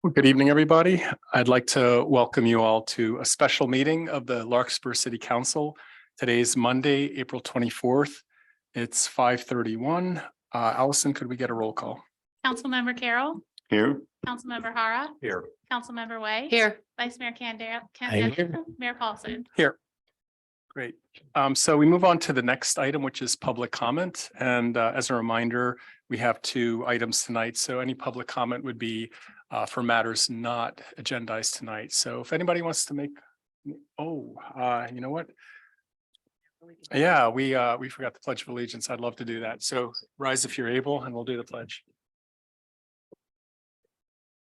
Well, good evening, everybody. I'd like to welcome you all to a special meeting of the Larkspur City Council. Today is Monday, April 24th. It's 5:31. Allison, could we get a roll call? Councilmember Carroll. Here. Councilmember Hara. Here. Councilmember Way. Here. Vice Mayor Candela. here. Mayor Paulson. Here. Great. So we move on to the next item, which is public comment. And as a reminder, we have two items tonight. So any public comment would be for matters not agendized tonight. So if anybody wants to make, you know what? Yeah, we forgot the Pledge of Allegiance. I'd love to do that. So rise if you're able, and we'll do the pledge.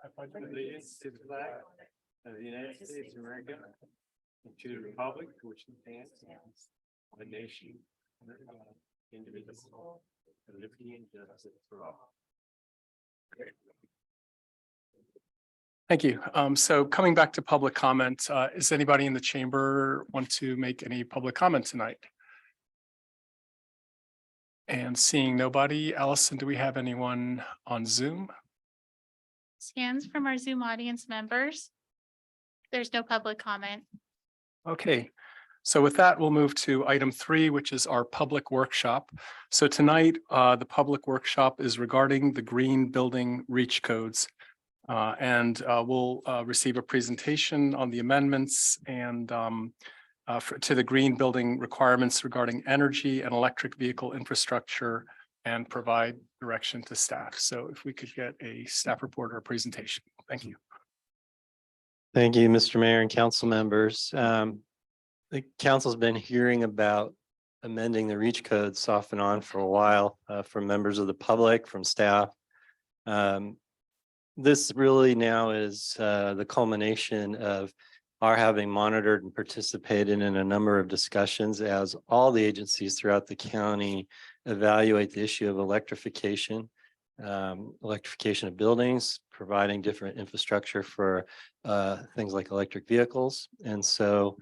I pledge allegiance to the flag of the United States of America and to the republic for which it stands, one nation, under God, indivisible, with liberty and justice for all. Thank you. So coming back to public comment, is anybody in the chamber want to make any public comment tonight? And seeing nobody, Allison, do we have anyone on Zoom? Scans from our Zoom audience members. There's no public comment. Okay, so with that, we'll move to item 3, which is our public workshop. So tonight, the public workshop is regarding the green building reach codes. And we'll receive a presentation on the amendments and to the green building requirements regarding energy and electric vehicle infrastructure and provide direction to staff. So if we could get a staff report or a presentation. Thank you. Thank you, Mr. Mayor and council members. The council's been hearing about amending the reach codes off and on for a while from members of the public, from staff. This really now is the culmination of our having monitored and participated in a number of discussions as all the agencies throughout the county evaluate the issue of electrification of buildings, providing different infrastructure for things like electric vehicles. And so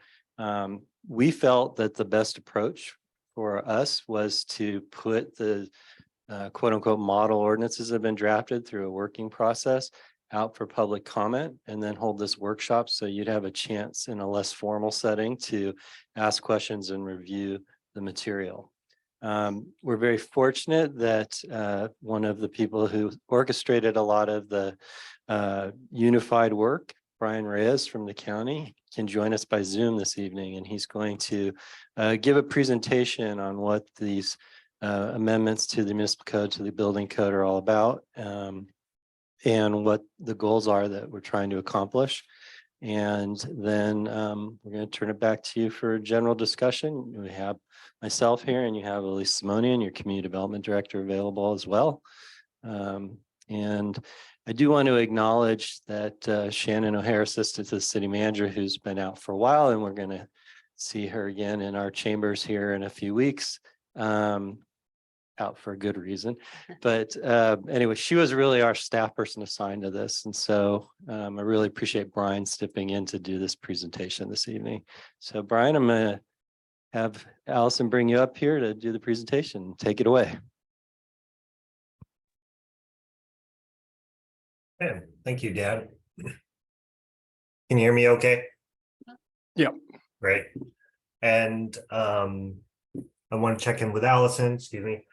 we felt that the best approach for us was to put the quote unquote model ordinances that have been drafted through a working process out for public comment and then hold this workshop so you'd have a chance in a less formal setting to ask questions and review the material. We're very fortunate that one of the people who orchestrated a lot of the unified work, Brian Reyes from the county, can join us by Zoom this evening, and he's going to give a presentation on what these amendments to the municipal code, to the building code are all about, and what the goals are that we're trying to accomplish. And then we're going to turn it back to you for a general discussion. We have myself here, and you have Elise Simonian, your community development director, available as well. And I do want to acknowledge that Shannon O'Hare, assistant to the city manager, who's been out for a while, and we're going to see her again in our chambers here in a few weeks. Out for a good reason, but anyway, she was really our staff person assigned to this, and so I really appreciate Brian stepping in to do this presentation this evening. So Brian, I'm going to have Allison bring you up here to do the presentation. Take it away. Okay, thank you, Dan. Can you hear me okay? Yeah. Great. And I want to check in with Allison, excuse me.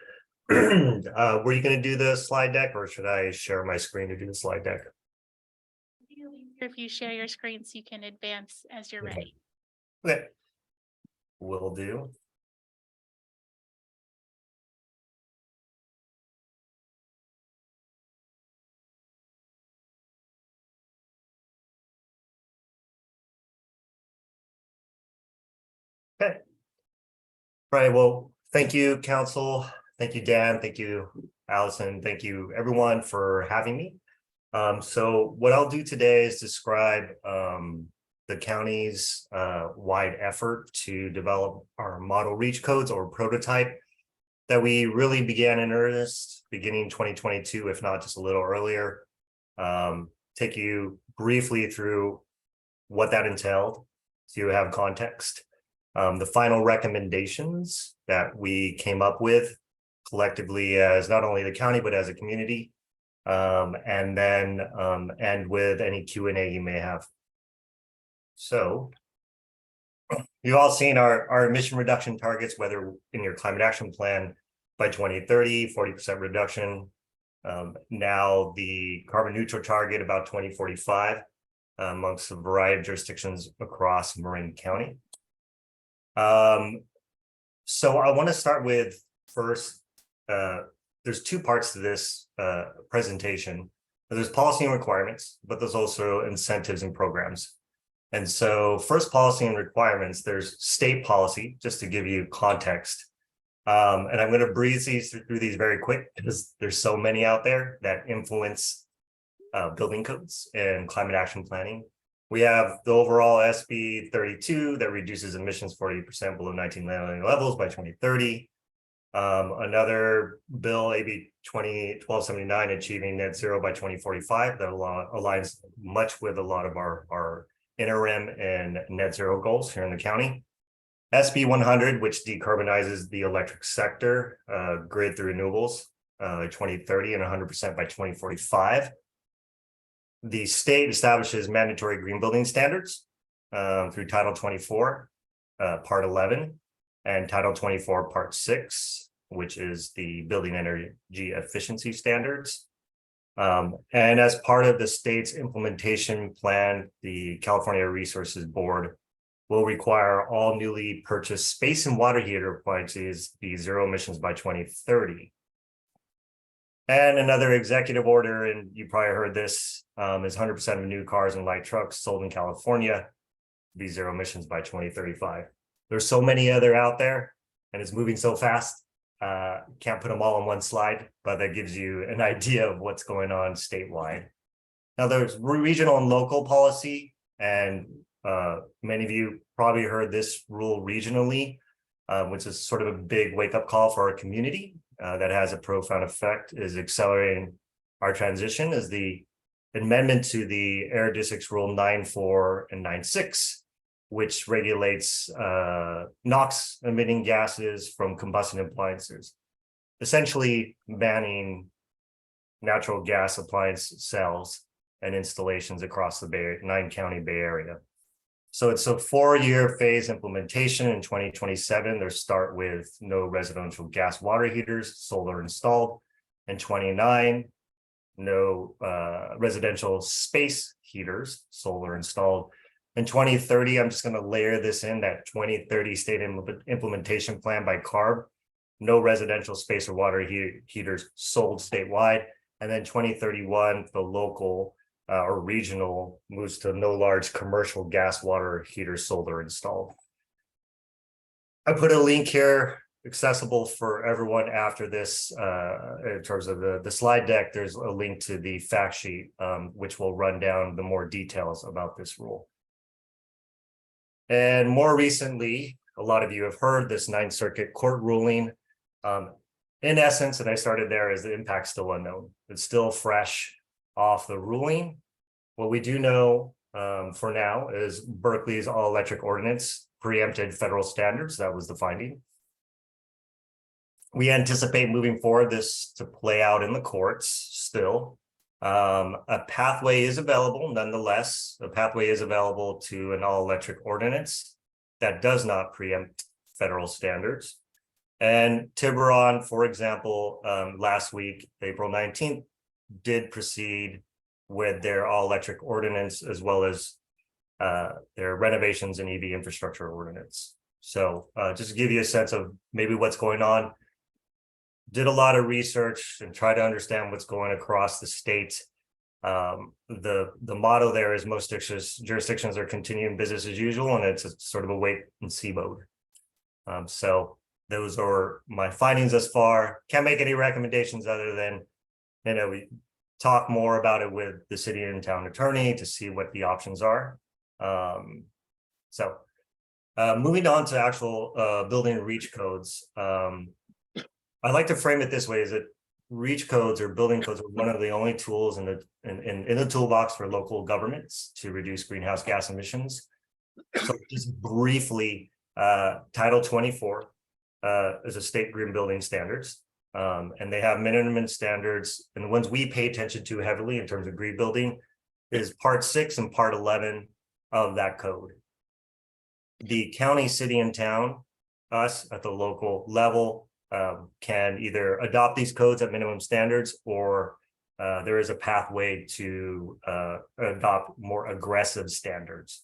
Were you going to do the slide deck, or should I share my screen to do the slide deck? If you share your screen so you can advance as you're ready. Okay, will do. Okay. Right, well, thank you, council. Thank you, Dan. Thank you, Allison. Thank you, everyone, for having me. So what I'll do today is describe the county's wide effort to develop our model reach codes, or prototype, that we really began in earnest beginning 2022, if not just a little earlier. Take you briefly through what that entailed so you have context. The final recommendations that we came up with collectively as not only the county, but as a community, and then end with any Q&A you may have. So you've all seen our emission reduction targets, whether in your climate action plan by 2030, 40% reduction. Now the carbon neutral target about 2045 amongst a variety of jurisdictions across Marin County. So I want to start with first, there's two parts to this presentation. There's policy and requirements, but there's also incentives and programs. And so first, policy and requirements, there's state policy, just to give you context. And I'm going to breeze through these very quick because there's so many out there that influence building codes and climate action planning. We have the overall SB 32 that reduces emissions 40% below 1990 levels by 2030. Another bill, AB 1279, achieving net zero by 2045, that aligns much with a lot of our interim and net zero goals here in the county. SB 100, which decarbonizes the electric sector, grid through renewables, 2030 and 100% by 2045. The state establishes mandatory green building standards through Title 24, Part 11, and Title 24, Part 6, which is the building energy efficiency standards. And as part of the state's implementation plan, the California Resources Board will require all newly purchased space and water heater appliances be zero emissions by 2030. And another executive order, and you probably heard this, is 100% of new cars and light trucks sold in California be zero emissions by 2035. There's so many other out there, and it's moving so fast. Can't put them all on one slide, but that gives you an idea of what's going on statewide. Now there's regional and local policy, and many of you probably heard this rule regionally, which is sort of a big wake-up call for our community that has a profound effect, is accelerating our transition, is the amendment to the Air Districts Rule 9.4 and 9.6, which regulates NOx emitting gases from combustion appliances, essentially banning natural gas appliance sales and installations across the 9-county Bay Area. So it's a 4-year phase implementation. In 2027. They start with no residential gas water heaters, solar installed. In 29, no residential space heaters, solar installed. In 2030, I'm just going to layer this in, that 2030 state implementation plan by CARB, no residential space or water heaters sold statewide. And then 2031, the local or regional moves to no large commercial gas water heaters sold or installed. I put a link here accessible for everyone after this in terms of the slide deck. There's a link to the fact sheet, which will run down the more details about this rule. And more recently, a lot of you have heard this 9th Circuit Court ruling. In essence, and I started there, is the impact still unknown. It's still fresh off the ruling. What we do know for now is Berkeley's all-electric ordinance preempted federal standards. That was the finding. We anticipate moving forward this to play out in the courts still. A pathway is available, nonetheless. A pathway is available to an all-electric ordinance that does not preempt federal standards. And Tiburon, for example, last week, April 19th, did proceed with their all-electric ordinance, as well as their renovations and EV infrastructure ordinance. So just to give you a sense of maybe what's going on, did a lot of research and try to understand what's going across the state. The motto there is most jurisdictions are continuing business as usual, and it's a sort of a wait and see mode. So those are my findings thus far. Can't make any recommendations other than, we talk more about it with the city and town attorney to see what the options are. Moving on to actual building reach codes. I like to frame it this way, is that reach codes or building codes are one of the only tools in the toolbox for local governments to reduce greenhouse gas emissions. So just briefly, Title 24 is a state green building standards. And they have minimum standards, and the ones we pay attention to heavily in terms of green building is part 6 and part 11 of that code. The county, city, and town, us at the local level, can either adopt these codes at minimum standards, or there is a pathway to adopt more aggressive standards.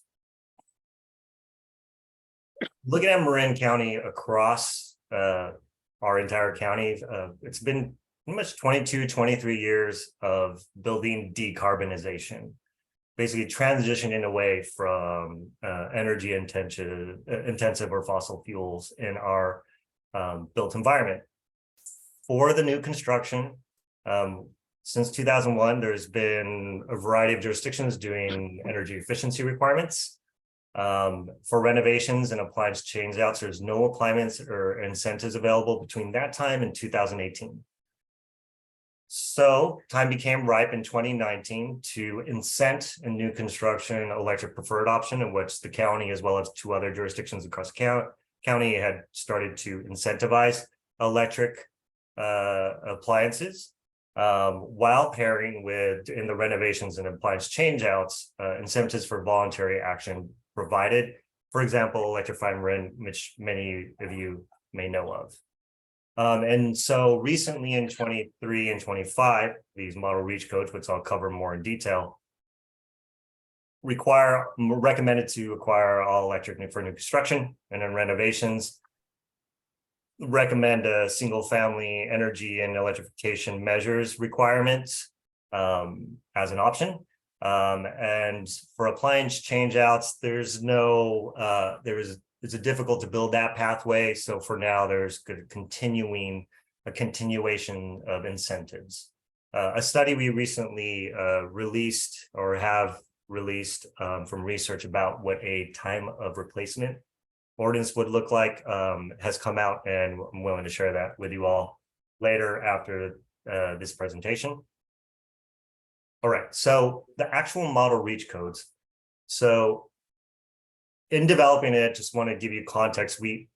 Looking at Marin County across our entire county, it's been pretty much 22-23 years of building decarbonization, basically transitioning away from energy intensive or fossil fuels in our built environment. For the new construction, since 2001, there's been a variety of jurisdictions doing energy efficiency requirements. For renovations and appliance changeouts, there's no appliance or incentives available between that time and 2018. So time became ripe in 2019 to incent a new construction electric preferred option, in which the county, as well as 2 other jurisdictions across the county, had started to incentivize electric appliances, while pairing with, in the renovations and appliance changeouts, incentives for voluntary action provided, for example, electrifying Marin, which many of you may know of. And so recently in 23 and 25, these model reach codes, which I'll cover more in detail, recommended to acquire all electric for new construction, and in renovations, recommend a single family energy and electrification measures requirements as an option. And for appliance changeouts, it's difficult to build that pathway. So for now, there's a continuation of incentives. A study we recently released, or have released from research about what a time of replacement ordinance would look like, has come out, and I'm willing to share that with you all later after this presentation. All right, so the actual model reach codes. So in developing it, just want to give you context. We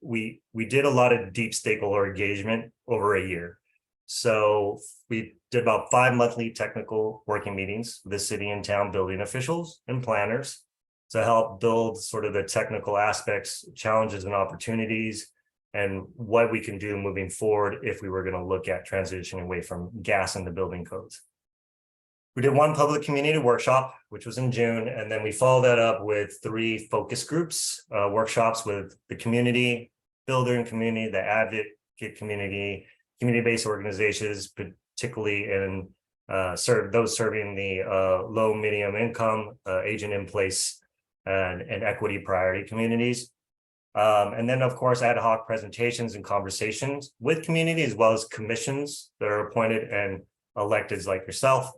did a lot of deep stakeholder engagement over a year. So we did about 5 monthly technical working meetings with the city and town building officials and planners to help build sort of the technical aspects, challenges and opportunities, and what we can do moving forward if we were going to look at transitioning away from gas in the building codes. We did 1 public community workshop, which was in June, and then we followed that up with 3 focus groups, workshops with the community, builder and community, the advocate community, community-based organizations, particularly in those serving the low, medium income, agent in place, and equity priority communities. And then, of course, ad hoc presentations and conversations with community, as well as commissions that are appointed and electeds like yourself.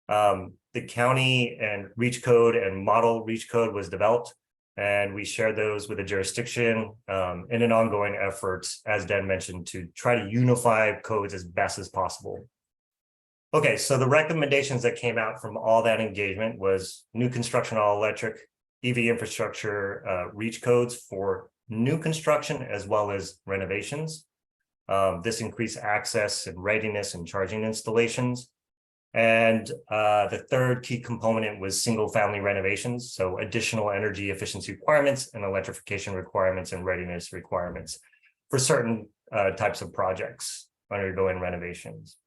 The county and reach code and model reach code was developed, and we shared those with the jurisdiction in an ongoing effort, as Dan mentioned, to try to unify codes as best as possible. Okay, so the recommendations that came out from all that engagement was new construction all electric, EV infrastructure reach codes for new construction as well as renovations. This increased access and readiness and charging installations. And the third key component was single family renovations. So additional energy efficiency requirements and electrification requirements and readiness requirements for certain types of projects undergoing renovations.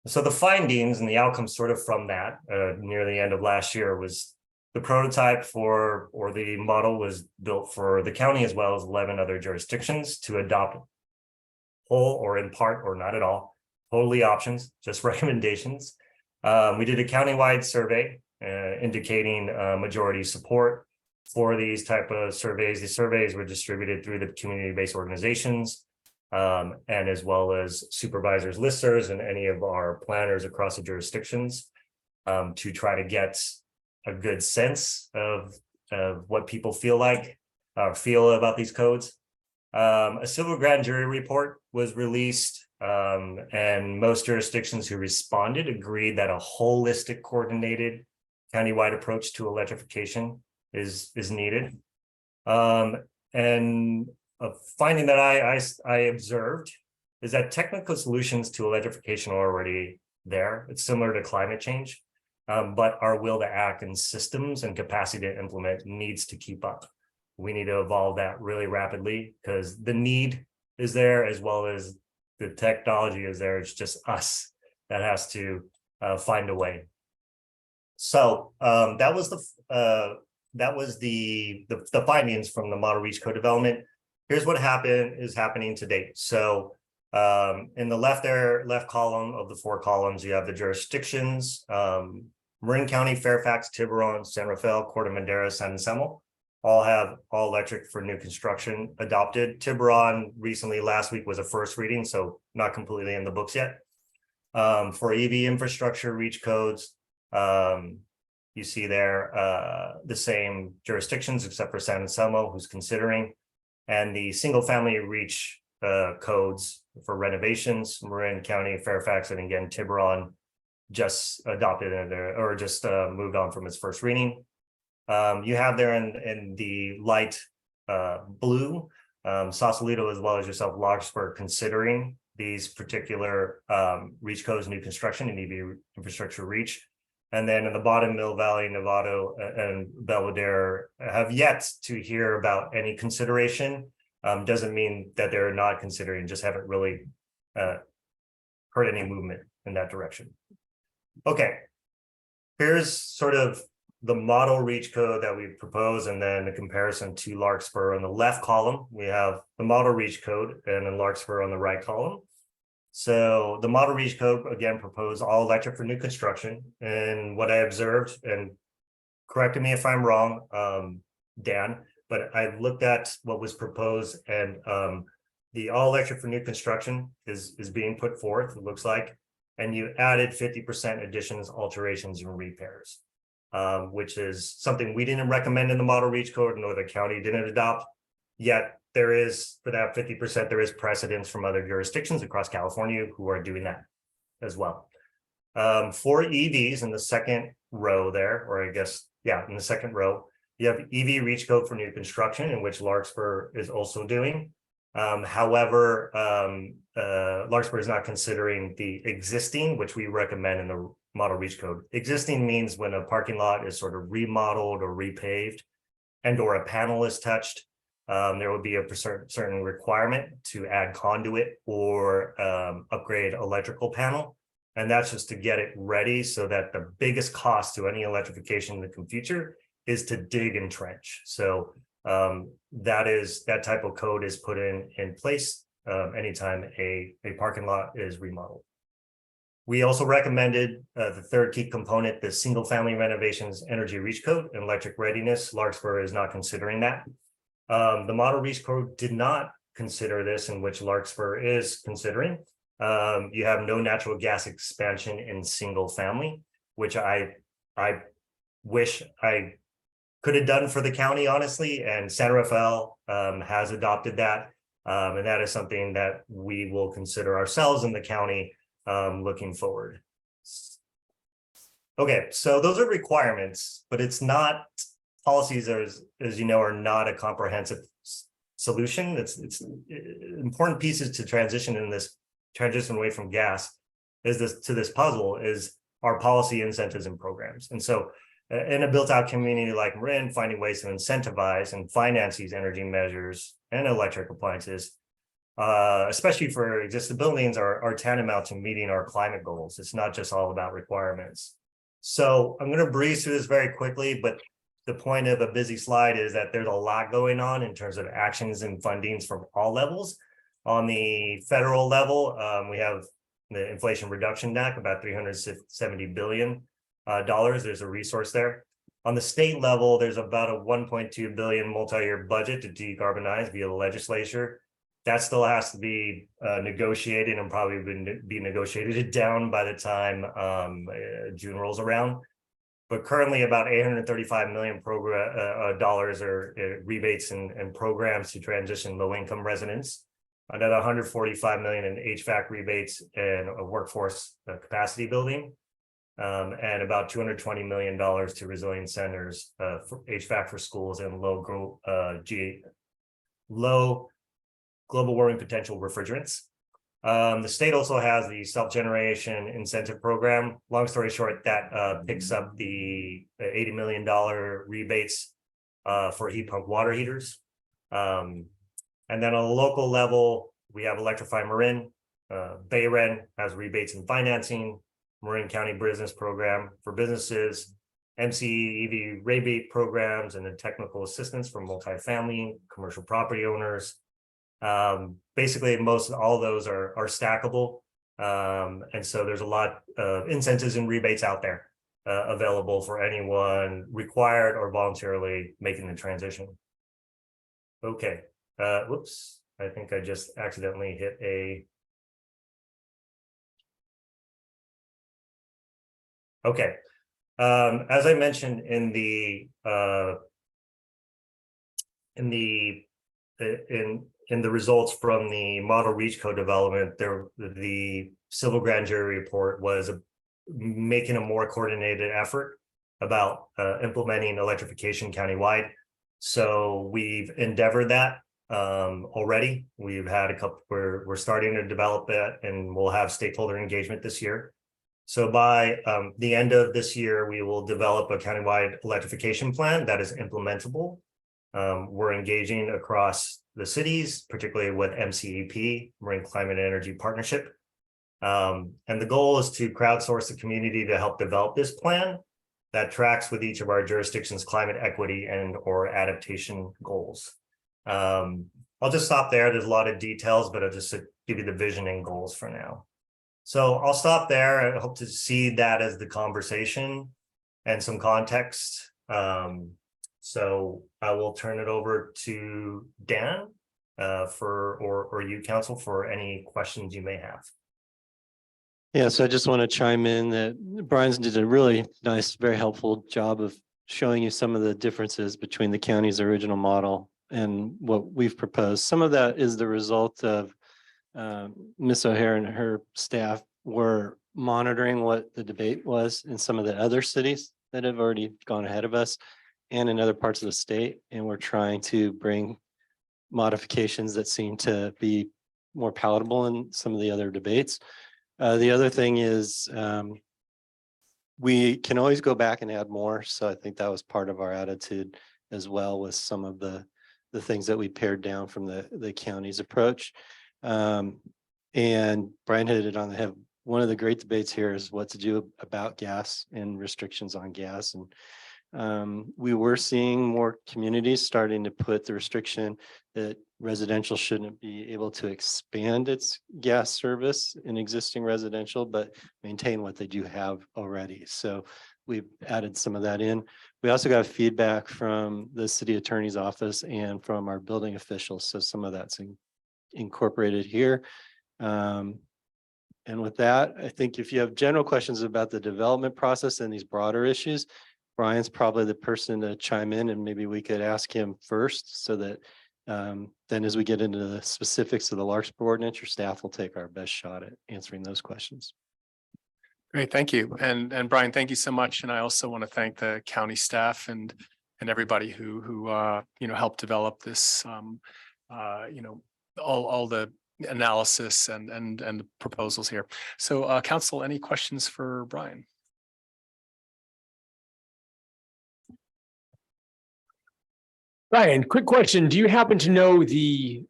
So the findings and the outcomes sort of from that near the end of last year was the prototype for, or the model was built for the county as well as 11 other jurisdictions to adopt whole or in part or not at all, totally options, just recommendations. We did a countywide survey indicating majority support for these type of surveys. The surveys were distributed through the community-based organizations and as well as supervisors, listers, and any of our planners across the jurisdictions to try to get a good sense of what people feel like or feel about these codes. A civil grand jury report was released, and most jurisdictions who responded agreed that a holistic, coordinated, countywide approach to electrification is needed. And a finding that I observed is that technical solutions to electrification are already there. It's similar to climate change, but our will to act and systems and capacity to implement needs to keep up. We need to evolve that really rapidly because the need is there as well as the technology is there. It's just us that has to find a way. So that was the findings from the model reach code development. Here's what is happening to date. So in the left column of the 4 columns, you have the jurisdictions, Marin County, Fairfax, Tiburon, San Rafael, Corte Madera, San Anselmo, all have all electric for new construction adopted. Tiburon recently, last week, was a first reading, so not completely in the books yet. For EV infrastructure reach codes, you see there the same jurisdictions except for San Anselmo, who's considering, and the single family reach codes for renovations, Marin County, Fairfax, and again, Tiburon just adopted it or just moved on from its first reading. You have there in the light blue, Sausalito as well as yourself, Larkspur, considering these particular reach codes, new construction and EV infrastructure reach. And then in the bottom, Mill Valley, Novato, and Belvedere have yet to hear about any consideration. Doesn't mean that they're not considering, just haven't really heard any movement in that direction. Okay, here's sort of the model reach code that we propose, and then the comparison to Larkspur. On the left column, we have the model reach code, and then Larkspur on the right column. So the model reach code, again, proposed all electric for new construction. And what I observed, and correct me if I'm wrong, Dan, but I looked at what was proposed, and the all electric for new construction is being put forth, it looks like, and you added 50% additions, alterations, and repairs, which is something we didn't recommend in the model reach code, nor the county didn't adopt. Yet there is, for that 50%, there is precedence from other jurisdictions across California who are doing that as well. For EVs in the second row there, or I guess, yeah, in the second row, you have EV reach code for new construction, in which Larkspur is also doing. However, Larkspur is not considering the existing, which we recommend in the model reach code. Existing means when a parking lot is sort of remodeled or repaved and or a panel is touched, there will be a certain requirement to add conduit or upgrade electrical panel. And that's just to get it ready so that the biggest cost to any electrification in the future is to dig and trench. So that type of code is put in place anytime a parking lot is remodeled. We also recommended the third key component, the single family renovations energy reach code and electric readiness. Larkspur is not considering that. The model reach code did not consider this, in which Larkspur is considering. You have no natural gas expansion in single family, which I wish I could have done for the county, honestly, and San Rafael has adopted that. And that is something that we will consider ourselves in the county looking forward. Okay, so those are requirements, but it's not, policies as you know, are not a comprehensive solution. It's important pieces to transition away from gas to this puzzle is our policy incentives and programs. And so in a built-out community like Marin, finding ways to incentivize and finance these energy measures and electric appliances, especially for existing buildings, are tantamount to meeting our climate goals. It's not just all about requirements. So I'm going to breeze through this very quickly, but the point of a busy slide is that there's a lot going on in terms of actions and fundings from all levels. On the federal level, we have the Inflation Reduction Act, about $370 billion. There's a resource there. On the state level, there's about a $1.2 billion multi-year budget to decarbonize via the legislature. That still has to be negotiated and probably be negotiated down by the time June rolls around. But currently about $835 million dollars are rebates and programs to transition low-income residents. Another $145 million in HVAC rebates and a workforce capacity building. And about $220 million to resilient centers for HVAC for schools and low global warming potential refrigerants. The state also has the self-generation incentive program. Long story short, that picks up the $80 million rebates for heat pump water heaters. And then on a local level, we have Electrify Marin. Bayren has rebates and financing. Marin County Business Program for businesses, MCE EV rebate programs, and then technical assistance for multifamily, commercial property owners. Basically, most all of those are stackable. And so there's a lot of incentives and rebates out there available for anyone required or voluntarily making the transition. Okay, whoops, I think I just accidentally hit a. Okay, as I mentioned in the results from the model reach code development, the civil grand jury report was making a more coordinated effort about implementing electrification countywide. So we've endeavored that already. We've had a couple. We're starting to develop it, and we'll have stakeholder engagement this year. So by the end of this year, we will develop a countywide electrification plan that is implementable. We're engaging across the cities, particularly with MCEP, Marine Climate and Energy Partnership. And the goal is to crowdsource the community to help develop this plan that tracks with each of our jurisdictions' climate equity and or adaptation goals. I'll just stop there. There's a lot of details, but I'll just give you the vision and goals for now. So I'll stop there. I hope to see that as the conversation and some context. So I will turn it over to Dan or you, counsel, for any questions you may have. Yeah, so I just want to chime in that Brian's did a really nice, very helpful job of showing you some of the differences between the county's original model and what we've proposed. Some of that is the result of Ms. O'Hare and her staff were monitoring what the debate was in some of the other cities that have already gone ahead of us and in other parts of the state. And we're trying to bring modifications that seem to be more palatable in some of the other debates. The other thing is we can always go back and add more. So I think that was part of our attitude as well with some of the things that we pared down from the county's approach. And Brian hit it on the head. One of the great debates here is what to do about gas and restrictions on gas. And we were seeing more communities starting to put the restriction that residential shouldn't be able to expand its gas service in existing residential, but maintain what they do have already. So we've added some of that in. We also got feedback from the city attorney's office and from our building officials. So some of that's incorporated here. And with that, I think if you have general questions about the development process and these broader issues, Brian's probably the person to chime in, and maybe we could ask him first so that then as we get into the specifics of the Larkspur ordinance, your staff will take our best shot at answering those questions. Great, thank you. And Brian, thank you so much. And I also want to thank the county staff and everybody who helped develop this, all the analysis and the proposals here. So council, any questions for Brian? Brian, quick question. Do you happen to know the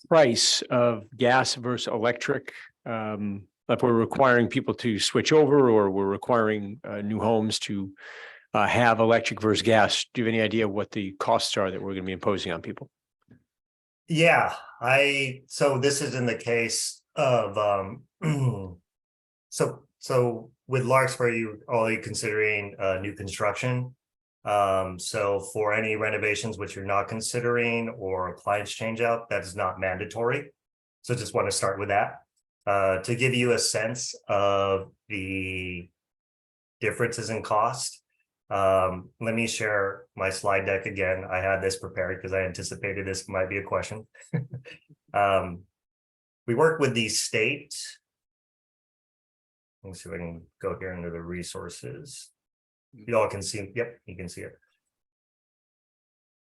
price of gas versus electric? If we're requiring people to switch over, or we're requiring new homes to have electric versus gas, do you have any idea what the costs are that we're going to be imposing on people? Yeah, so this is in the case of so with Larkspur, you only considering new construction. So for any renovations which you're not considering or appliance change out, that's not mandatory. So just want to start with that to give you a sense of the differences in cost. Let me share my slide deck again. I had this prepared because I anticipated this might be a question. We work with the state. Let me see if I can go here into the resources. You all can see, yep, you can see it.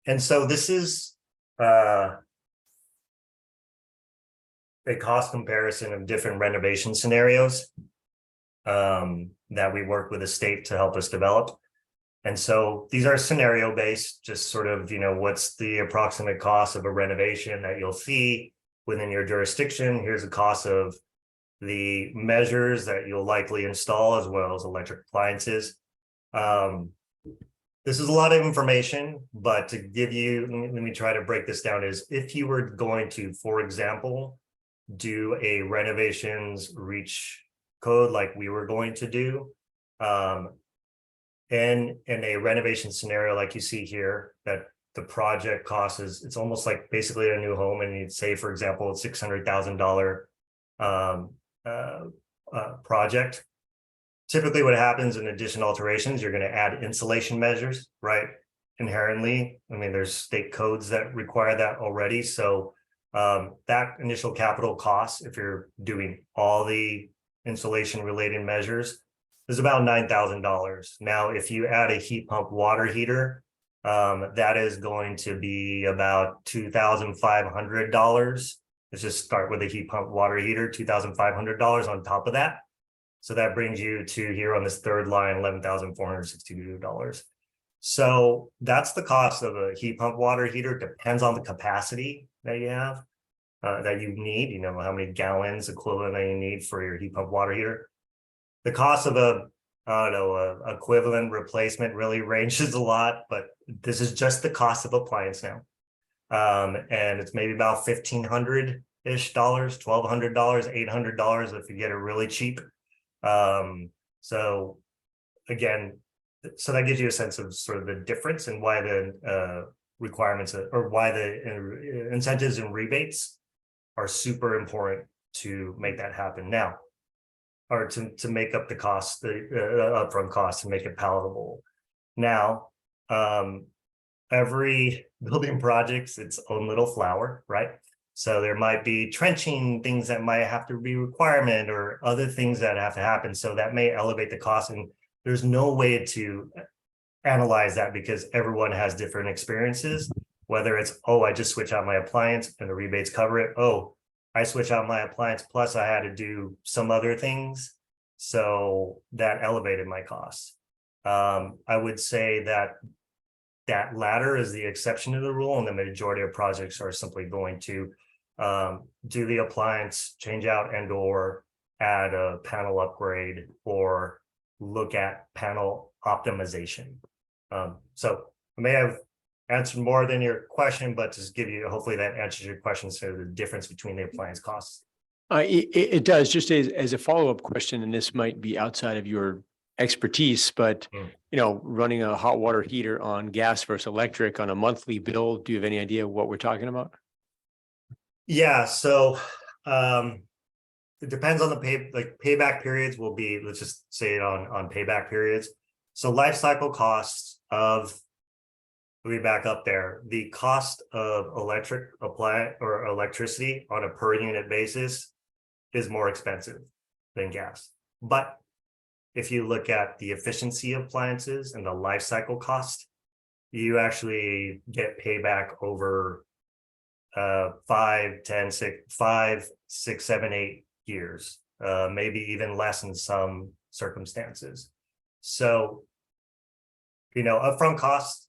And so this is a cost comparison of different renovation scenarios that we work with the state to help us develop. And so these are scenario based, just sort of, what's the approximate cost of a renovation that you'll see within your jurisdiction. Here's the cost of the measures that you'll likely install, as well as electric appliances. This is a lot of information, but to give you, let me try to break this down, is if you were going to, for example, do a renovations reach code like we were going to do, in a renovation scenario like you see here, that the project cost is, it's almost like basically a new home, and you'd say, for example, $600,000 project. Typically what happens in addition alterations, you're going to add insulation measures, right? Inherently, I mean, there's state codes that require that already. So that initial capital cost, if you're doing all the insulation related measures, is about $9,000. Now, if you add a heat pump water heater, that is going to be about $2,500. Let's just start with a heat pump water heater, $2,500 on top of that. So that brings you to here on this third line, $11,462. So that's the cost of a heat pump water heater. Depends on the capacity that you have, that you need, how many gallons equivalent that you need for your heat pump water heater. The cost of a equivalent replacement really ranges a lot, but this is just the cost of appliance now. And it's maybe about $1,500-ish, $1,200, $800 if you get it really cheap. So again, so that gives you a sense of sort of the difference and why the requirements or why the incentives and rebates are super important to make that happen now, or to make up the cost, the upfront cost, to make it palatable. Now, every building project's its own little flower, right? So there might be trenching things that might have to be requirement, or other things that have to happen. So that may elevate the cost, and there's no way to analyze that because everyone has different experiences, whether it's, oh, I just switch out my appliance and the rebates cover it. Oh, I switch out my appliance, plus I had to do some other things. So that elevated my costs. I would say that latter is the exception to the rule, and the majority of projects are simply going to do the appliance change out and or add a panel upgrade or look at panel optimization. So I may have answered more than your question, but just give you, hopefully that answers your question. So the difference between the appliance costs. It does. Just as a follow-up question, and this might be outside of your expertise, but running a hot water heater on gas versus electric on a monthly bill, do you have any idea what we're talking about? Yeah, so it depends on the payback periods will be, let's just say it on payback periods. So life cycle costs of, let me back up there. The cost of electricity on a per unit basis is more expensive than gas. But if you look at the efficiency of appliances and the life cycle cost, you actually get payback over 5, 10, 6, 7, 8 years, maybe even less in some circumstances. So, upfront costs,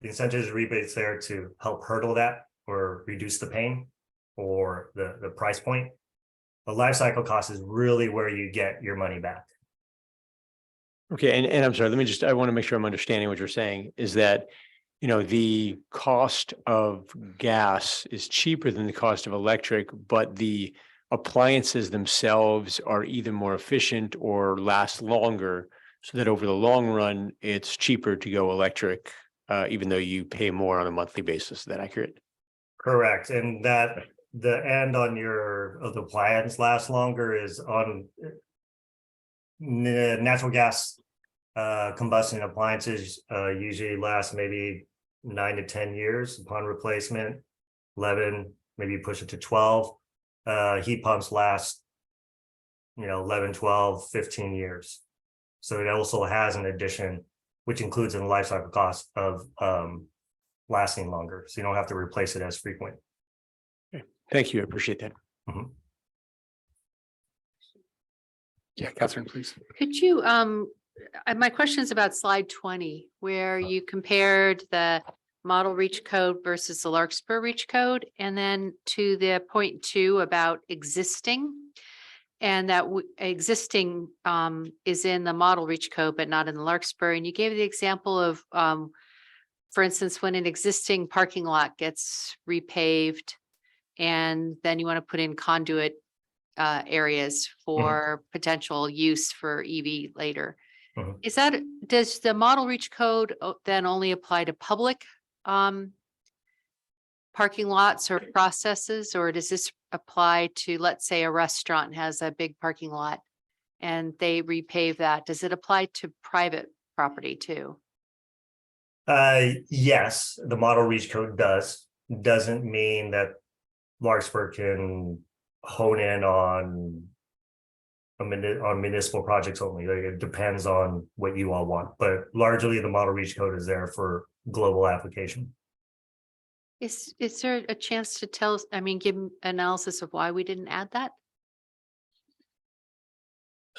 the incentives, rebates there to help hurdle that or reduce the pain or the price point. The life cycle cost is really where you get your money back. Okay, and I'm sorry, I want to make sure I'm understanding what you're saying, is that the cost of gas is cheaper than the cost of electric, but the appliances themselves are either more efficient or last longer, so that over the long run, it's cheaper to go electric, even though you pay more on a monthly basis. Is that accurate? Correct. And that the end on the appliance lasts longer is on natural gas combustion appliances usually last maybe 9 to 10 years upon replacement, 11, maybe push it to 12. Heat pumps last 11, 12, 15 years. So it also has an addition, which includes in the life cycle cost of lasting longer. So you don't have to replace it as frequent. Okay. Thank you. I appreciate that. Mhm. Yeah, Catherine, please. Could you, my question is about slide 20, where you compared the model reach code versus the Larkspur reach code, and then to the point 2 about existing. And that existing is in the model reach code, but not in the Larkspur. And you gave the example of, for instance, when an existing parking lot gets repaved and then you want to put in conduit areas for potential use for EV later. Mhm. Does the model reach code then only apply to public parking lots or processes, or does this apply to, let's say, a restaurant has a big parking lot and they repave that? Does it apply to private property too? Yes, the model reach code doesn't mean that Larkspur can hone in on municipal projects only. Like, it depends on what you all want, but largely the model reach code is there for global application. Is there a chance to tell us, I mean, give analysis of why we didn't add that?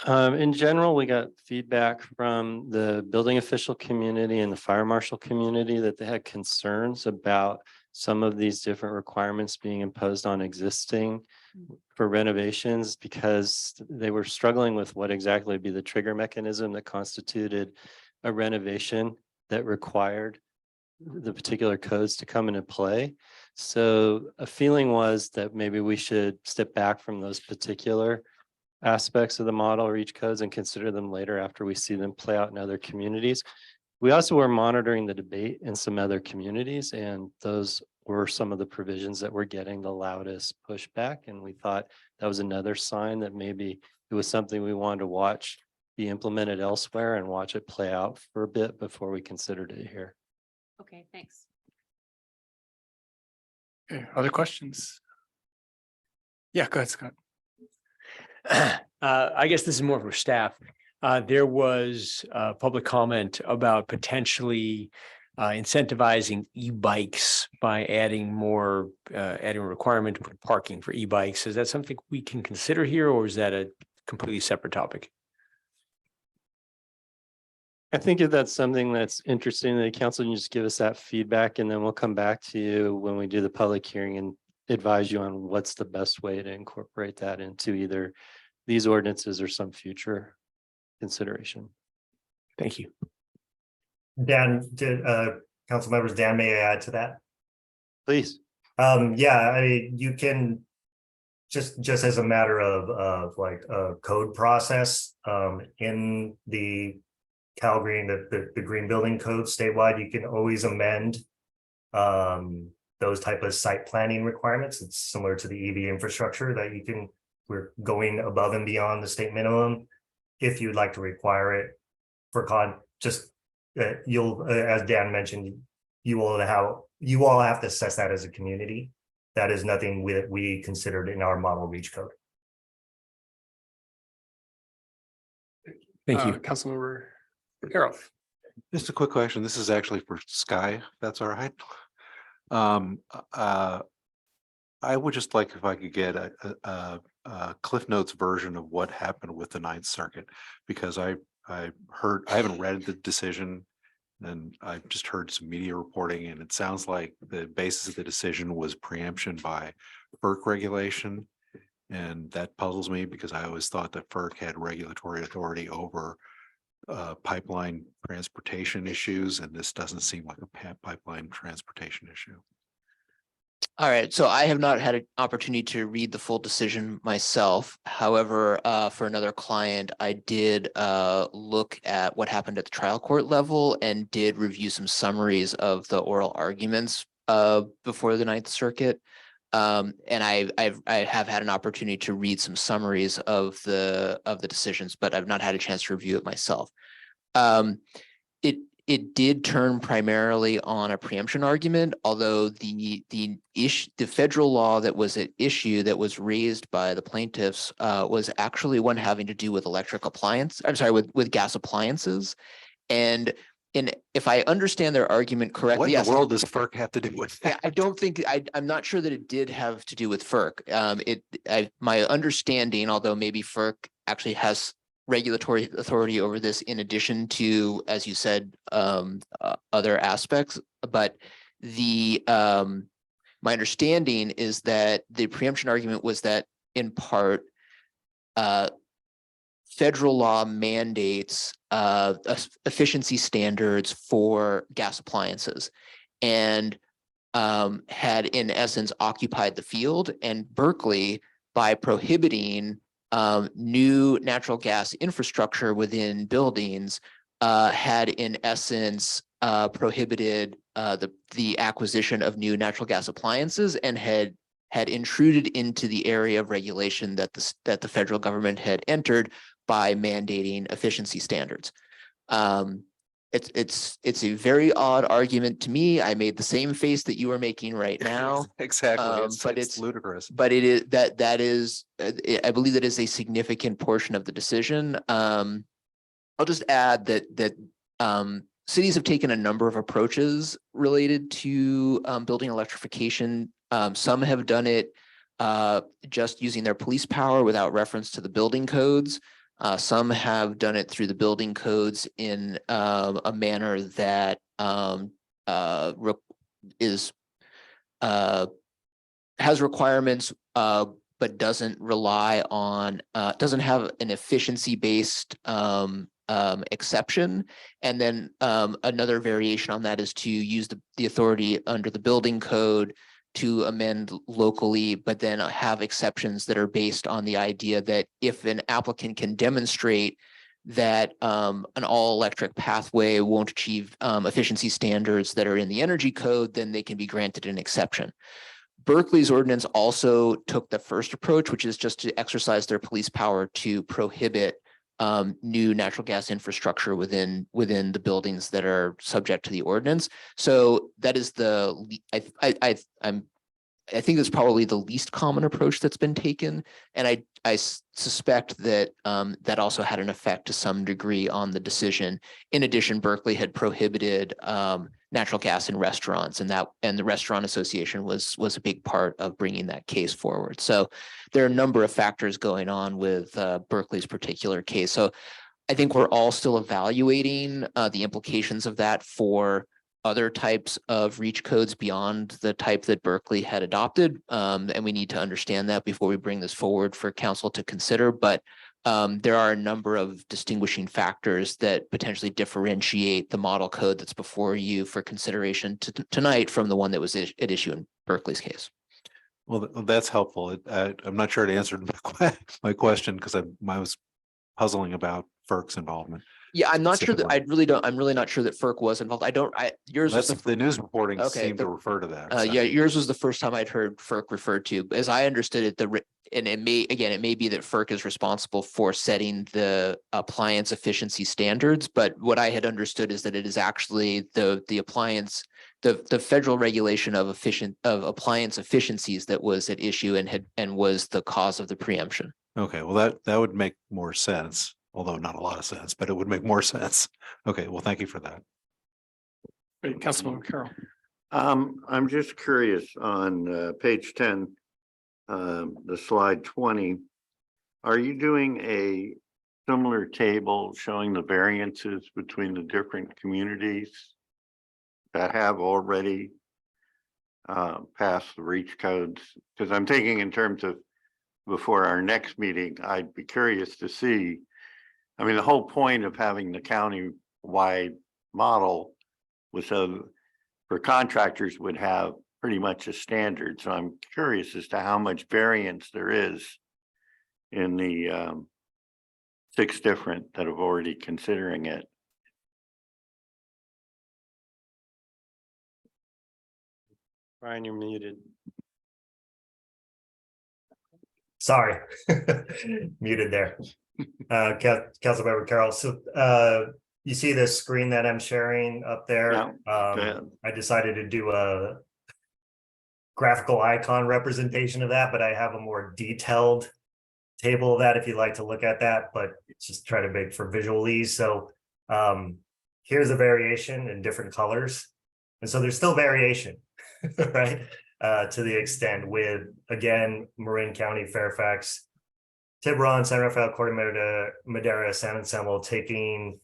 In general, we got feedback from the building official community and the fire marshal community that they had concerns about some of these different requirements being imposed on existing for renovations, because they were struggling with what exactly would be the trigger mechanism that constituted a renovation that required the particular codes to come into play. So a feeling was that maybe we should step back from those particular aspects of the model reach codes and consider them later after we see them play out in other communities. We also were monitoring the debate in some other communities, and those were some of the provisions that were getting the loudest pushback. And we thought that was another sign that maybe it was something we wanted to watch be implemented elsewhere and watch it play out for a bit before we considered it here. Okay, thanks. Okay, other questions? Yeah, go ahead, Scott. I guess this is more for staff. There was public comment about potentially incentivizing e-bikes by adding a requirement to put parking for e-bikes. Is that something we can consider here, or is that a completely separate topic? I think if that's something that's interesting to the council, you just give us that feedback, and then we'll come back to you when we do the public hearing and advise you on what's the best way to incorporate that into either these ordinances or some future consideration. Thank you. Dan, council members, Dan, may I add to that? Please. Yeah, I mean, you can just as a matter of like a code process, in the Cal Green, the green building code statewide, you can always amend those type of site planning requirements. It's similar to the EV infrastructure that we're going above and beyond the state minimum. If you'd like to require it for you'll, as Dan mentioned, you all have to assess that as a community. That is nothing we considered in our model reach code. Thank you. Councilmember Carroll. Just a quick question. This is actually for Sky, if that's all right. I would just like if I could get a Cliff Notes version of what happened with the Ninth Circuit, because I haven't read the decision, and I've just heard some media reporting, and it sounds like the basis of the decision was preemption by FERC regulation. And that puzzles me, because I always thought that FERC had regulatory authority over pipeline transportation issues, and this doesn't seem like a pipeline transportation issue. All right, so I have not had an opportunity to read the full decision myself. However, for another client, I did look at what happened at the trial court level and did review some summaries of the oral arguments before the Ninth Circuit. And I have had an opportunity to read some summaries of the decisions, but I've not had a chance to review it myself. It did turn primarily on a preemption argument, although the federal law that was at issue that was raised by the plaintiffs was actually one having to do with with gas appliances. And if I understand their argument correctly, What in the world does FERC have to do with that? I don't think I'm not sure that it did have to do with FERC. My understanding, although maybe FERC actually has regulatory authority over this in addition to, as you said, other aspects. But the my understanding is that the preemption argument was that in part, federal law mandates efficiency standards for gas appliances, and had in essence occupied the field. And Berkeley, by prohibiting new natural gas infrastructure within buildings, had in essence prohibited the acquisition of new natural gas appliances, and had intruded into the area of regulation that the federal government had entered by mandating efficiency standards. It's a very odd argument to me. I made the same face that you are making right now. Exactly. But It's ludicrous. But it is that is, I believe that is a significant portion of the decision. I'll just add that cities have taken a number of approaches related to building electrification. Some have done it just using their police power without reference to the building codes. Some have done it through the building codes in a manner that has requirements, but doesn't rely on, doesn't have an efficiency based exception. And then another variation on that is to use the authority under the building code to amend locally, but then have exceptions that are based on the idea that if an applicant can demonstrate that an all-electric pathway won't achieve efficiency standards that are in the energy code, then they can be granted an exception. Berkeley's ordinance also took the first approach, which is just to exercise their police power to prohibit new natural gas infrastructure within the buildings that are subject to the ordinance. So that is I think that's probably the least common approach that's been taken, and I suspect that that also had an effect to some degree on the decision. In addition, Berkeley had prohibited natural gas in restaurants, and the Restaurant Association was a big part of bringing that case forward. So there are a number of factors going on with Berkeley's particular case. So I think we're all still evaluating the implications of that for other types of reach codes beyond the type that Berkeley had adopted. And we need to understand that before we bring this forward for council to consider. But there are a number of distinguishing factors that potentially differentiate the model code that's before you for consideration tonight from the one that was at issue in Berkeley's case. Well, that's helpful. I'm not sure it answered my question because I was puzzling about FERC's involvement. Yeah, I'm not sure that I'm really not sure that FERC was involved. Yours was the news reporting Okay, seemed to refer to that. So. Yeah, yours was the first time I'd heard FERC referred to. As I understood it, and it may be that FERC is responsible for setting the appliance efficiency standards, but what I had understood is that it is actually the appliance, the federal regulation of appliance efficiencies that was at issue and was the cause of the preemption. Okay, well that would make more sense. Although not a lot of sense, but it would make more sense. Okay, well, thank you for that. Great, Councilman Carroll. I'm just curious on page 10, the slide 20. Are you doing a similar table showing the variances between the different communities that have already passed the reach codes? Because I'm thinking in terms of before our next meeting, I'd be curious to see. I mean, the whole point of having the county-wide model was so for contractors would have pretty much a standard. So I'm curious as to how much variance there is in the 6 different that have already considering it. Brian, you're muted. Sorry, muted there. Councilmember Carroll. So you see the screen that I'm sharing up there? Yeah. I decided to do a graphical icon representation of that, but I have a more detailed table of that if you'd like to look at that, but it's just try to make for visual ease. So here's a variation in different colors. And so there's still variation, right? To the extent with, again, Marin County, Fairfax, Tiburon, San Rafael, Corte Madera, San Anselmo, taking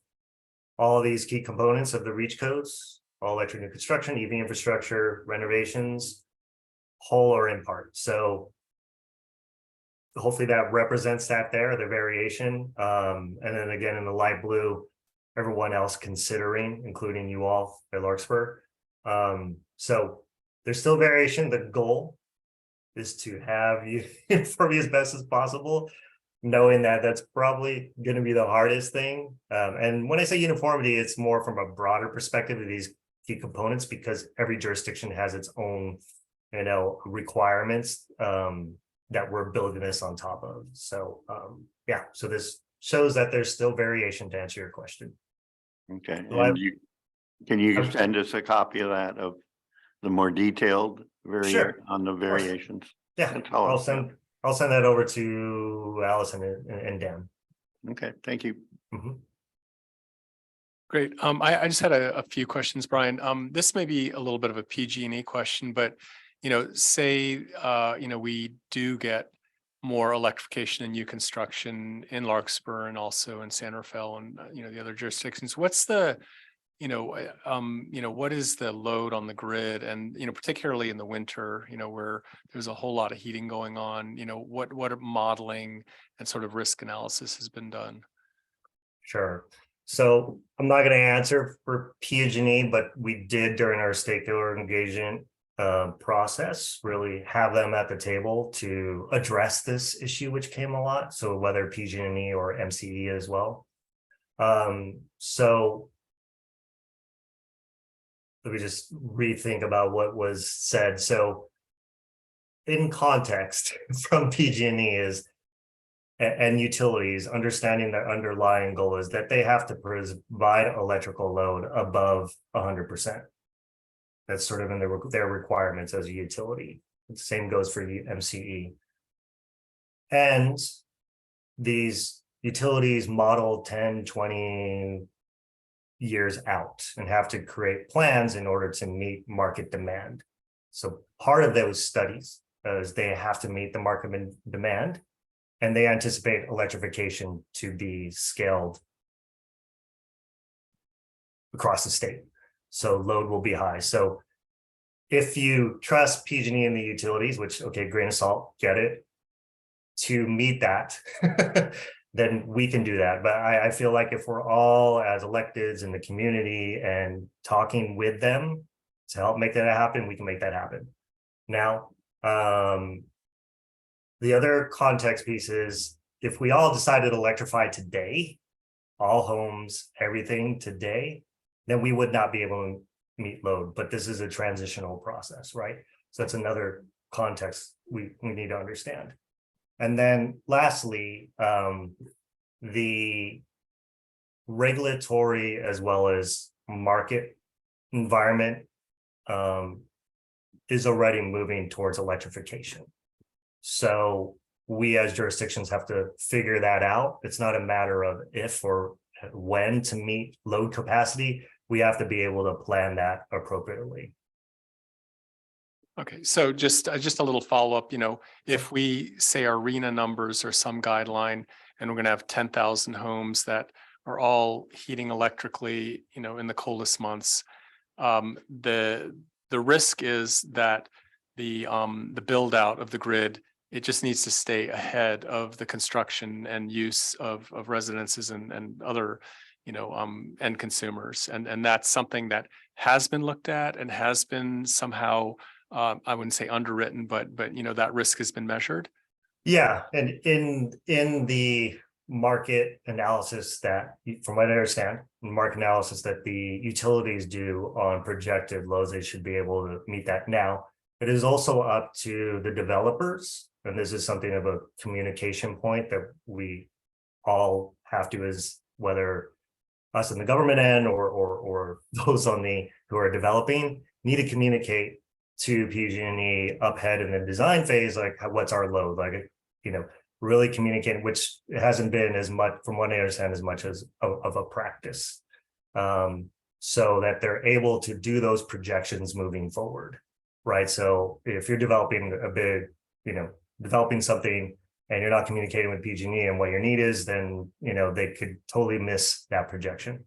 all these key components of the REACH codes, all electric new construction, EV infrastructure, renovations, whole or in part. So hopefully that represents that there, the variation. And then again, in the light blue, everyone else considering, including you all at Larkspur. So there's still variation. The goal is to have you for me as best as possible, knowing that that's probably going to be the hardest thing. And when I say uniformity, it's more from a broader perspective of these key components, because every jurisdiction has its own, requirements that we're building this on top of. So yeah, so this shows that there's still variation, to answer your question. Okay, So I- and can you I'm- send us a copy of that, of the more detailed Sure. on the variations? Yeah, That's all. I'll send that over to Allison and Dan. Okay, thank you. Mhm. Great. I just had a few questions, Brian. This may be a little bit of a PG&E question, but, say, we do get more electrification and new construction in Larkspur and also in San Rafael and, the other jurisdictions. What's the, what is the load on the grid? And, particularly in the winter, where there's a whole lot of heating going on, what modeling and sort of risk analysis has been done? Sure. So I'm not going to answer for PG&E, but we did during our stakeholder engagement process really have them at the table to address this issue, which came a lot. So whether PG&E or MCE as well. So let me just rethink about what was said. So in context from PG&E is and utilities, understanding their underlying goal is that they have to provide electrical load above 100%. That's sort of in their requirements as a utility. The same goes for MCE. And these utilities model 10, 20 years out and have to create plans in order to meet market demand. So part of those studies is they have to meet the market demand. And they anticipate electrification to be scaled across the state. So load will be high. So if you trust PG&E and the utilities, which, okay, grain of salt, get it, to meet that, then we can do that. But I feel like if we're all as electeds in the community and talking with them to help make that happen, we can make that happen. Now, the other context piece is if we all decided to electrify today, all homes, everything today, then we would not be able to meet load. But this is a transitional process, right? So that's another context we need to understand. And then lastly, the regulatory as well as market environment is already moving towards electrification. So we as jurisdictions have to figure that out. It's not a matter of if or when to meet load capacity. We have to be able to plan that appropriately. Okay, so just a little follow-up, if we say our RENA numbers are some guideline and we're going to have 10,000 homes that are all heating electrically, in the coldest months, the risk is that the build out of the grid, it just needs to stay ahead of the construction and use of residences and other, end consumers. And that's something that has been looked at and has been somehow, I wouldn't say underwritten, but that risk has been measured. Yeah, and in the market analysis that, from what I understand, market analysis that the utilities do on projected loads, they should be able to meet that. Now, it is also up to the developers, and this is something of a communication point that we all have to, is whether us in the government end or those on who are developing, need to communicate to PG&E up ahead in the design phase, like what's our load, like, really communicating, which hasn't been as much, from what I understand, as much as of a practice, so that they're able to do those projections moving forward, right? So if you're developing a big, developing something and you're not communicating with PG&E and what your need is, then, they could totally miss that projection.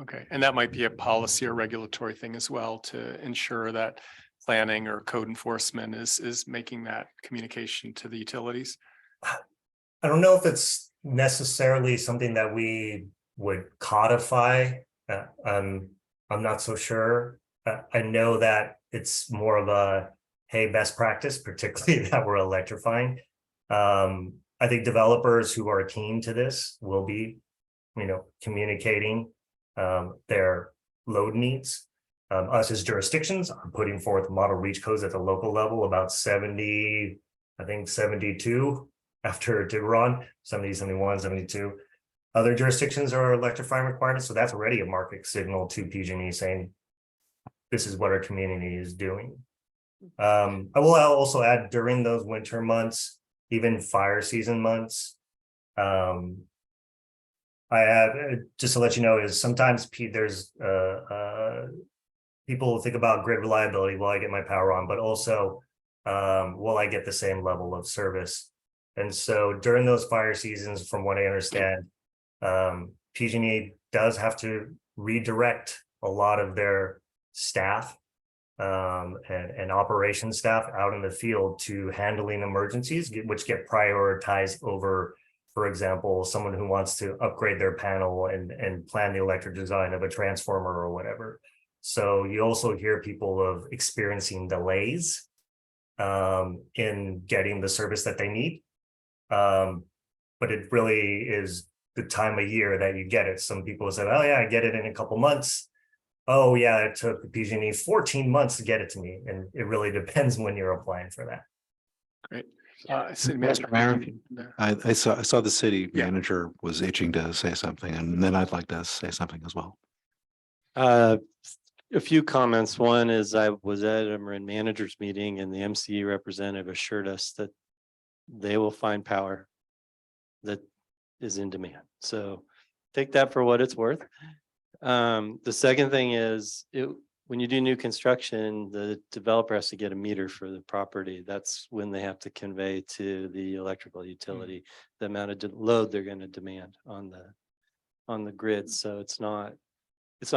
Okay, and that might be a policy or regulatory thing as well to ensure that planning or code enforcement is making that communication to the utilities. I don't know if it's necessarily something that we would codify. I'm not so sure. I know that it's more of a, hey, best practice, particularly that we're electrifying. I think developers who are keen to this will be, communicating their load needs. Us as jurisdictions are putting forth model reach codes at the local level, about 70, I think 72 after Tiburon, 70, 71, 72. Other jurisdictions are electrifying requirements, so that's already a market signal to PG&E saying, this is what our community is doing. I will also add during those winter months, even fire season months, I have, just to let you know, is sometimes there's people think about grid reliability, will I get my power on, but also will I get the same level of service? And so during those fire seasons, from what I understand, PG&E does have to redirect a lot of their staff and operations staff out in the field to handling emergencies, which get prioritized over, for example, someone who wants to upgrade their panel and plan the electric design of a transformer or whatever. So you also hear people of experiencing delays in getting the service that they need. But it really is the time of year that you get it. Some people say, oh yeah, I get it in a couple months. Oh yeah, it took PG&E 14 months to get it to me. And it really depends when you're applying for that. Great. City Manager. I saw the city Yeah. manager was itching to say something, and then I'd like to say something as well. A few comments. One is I was at a Marin managers meeting and the MCE representative assured us that they will find power that is in demand. So take that for what it's worth. The second thing is when you do new construction, the developer has to get a meter for the property. That's when they have to convey to the electrical utility the amount of load they're going to demand on the grid. So it's not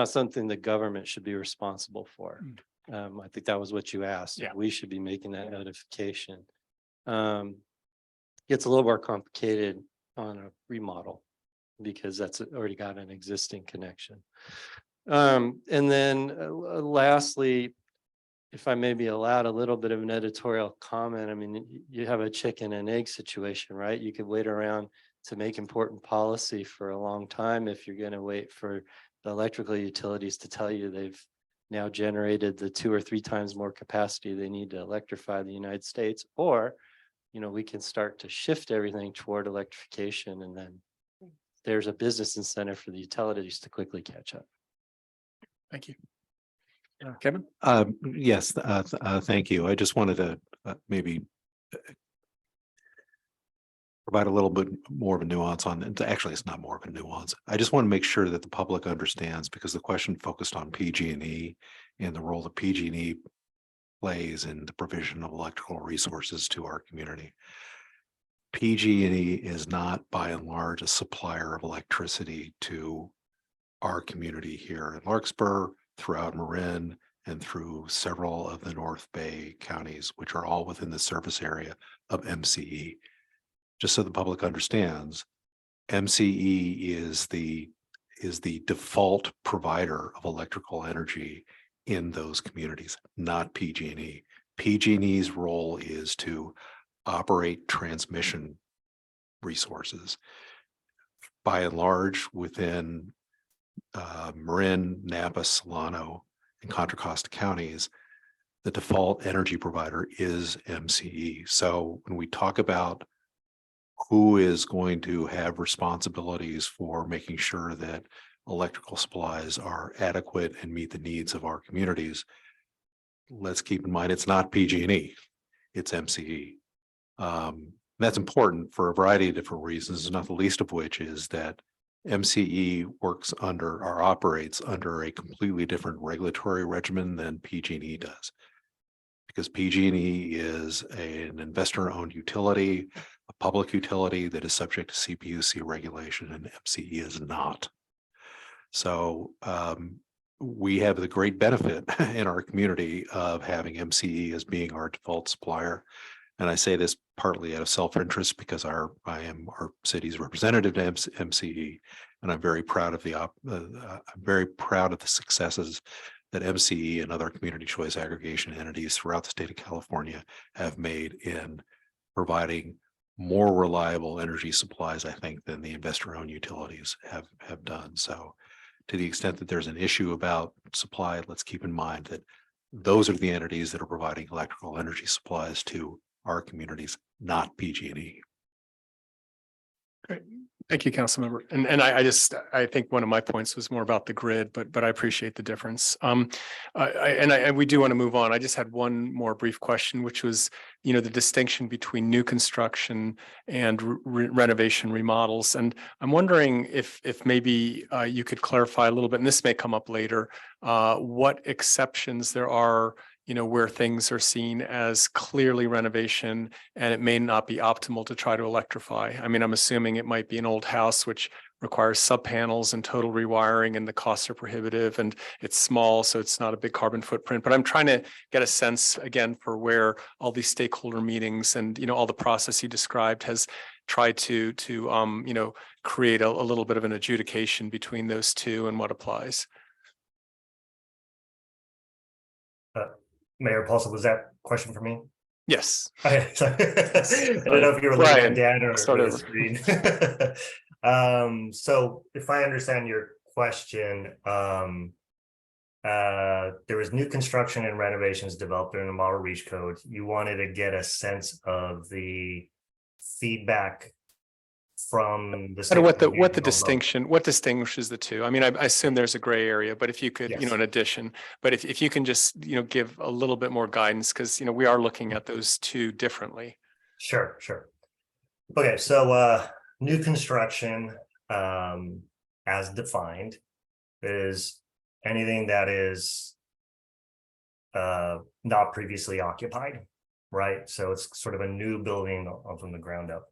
something the government should be responsible for. I think that was what you asked. Yeah. We should be making that notification. Gets a little more complicated on a remodel because that's already got an existing connection. And then lastly, if I may be allowed a little bit of an editorial comment, I mean, you have a chicken and egg situation, right? You could wait around to make important policy for a long time if you're going to wait for the electrical utilities to tell you they've now generated the 2 or 3 times more capacity they need to electrify the United States, or, we can start to shift everything toward electrification, and then there's a business incentive for the utilities to quickly catch up. Thank you. Kevin? Yes, thank you. I just wanted to maybe provide a little bit more of a nuance on it. Actually, it's not more of a nuance. I just want to make sure that the public understands, because the question focused on PG&E and the role that PG&E plays in the provision of electrical resources to our community. PG&E is not, by and large, a supplier of electricity to our community here in Larkspur, throughout Marin, and through several of the North Bay counties, which are all within the service area of MCE. Just so the public understands, MCE is the default provider of electrical energy in those communities, not PG&E. PG&E's role is to operate transmission resources. By and large, within Marin, Napa, Solano, and Contra Costa counties, the default energy provider is MCE. So when we talk about who is going to have responsibilities for making sure that electrical supplies are adequate and meet the needs of our communities, let's keep in mind it's not PG&E, it's MCE. That's important for a variety of different reasons, not the least of which is that MCE works under or operates under a completely different regulatory regimen than PG&E does. Because PG&E is an investor-owned utility, a a public utility that is subject to CPUC regulation, and MCE is not. So we have the great benefit in our community of having MCE as being our default supplier. And I say this partly out of self-interest because I am our city's representative to MCE, and I'm very proud of the successes that MCE and other community choice aggregation entities throughout the state of California have made in providing more reliable energy supplies, I think, than the investor-owned utilities have done. So to the extent that there's an issue about supply, let's keep in mind that those are the entities that are providing electrical energy supplies to our communities, not PG&E. Great. Thank you, Councilmember. And I think one of my points was more about the grid, but I appreciate the difference. We do want to move on. I just had one more brief question, which was, the distinction between new construction and renovation remodels. And I'm wondering if maybe you could clarify a little bit, and this may come up later, what exceptions there are, where things are seen as clearly renovation and it may not be optimal to try to electrify. I mean, I'm assuming it might be an old house which requires sub-panels and total rewiring, and the costs are prohibitive, and it's small, so it's not a big carbon footprint. But I'm trying to get a sense again for where all these stakeholder meetings and, all the process you described has tried to create a little bit of an adjudication between those two and what applies. Mayor Paulson, was that question for me? Yes. I don't know if you were looking at Dan or start the over. screen. So if I understand your question, there was new construction and renovations developed in the model reach code. You wanted to get a sense of the feedback from the. What distinguishes the two? I mean, I assume there's a gray area, but if you could, Yes. in addition, but if you can just, give a little bit more guidance, because, we are looking at those two differently. Sure. Okay, so new construction, as defined, is anything that is not previously occupied, right? So it's sort of a new building from the ground up.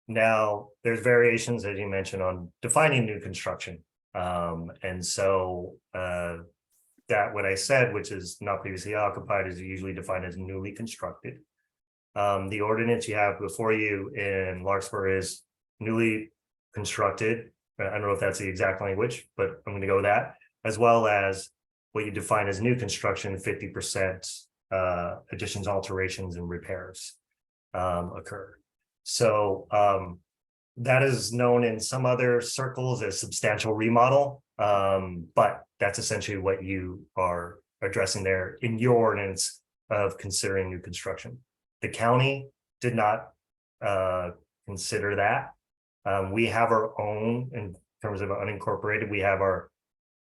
Now, there's variations, as you mentioned, on defining new construction. And so that what I said, which is not previously occupied, is usually defined as newly constructed. The ordinance you have before you in Larkspur is newly constructed. I don't know if that's the exact language, but I'm going to go with that, as well as what you define as new construction, 50% additions, alterations, and repairs occur. So that is known in some other circles as substantial remodel, but that's essentially what you are addressing there in your ordinance of considering new construction. The county did not consider that. We have our own, in terms of unincorporated, we have our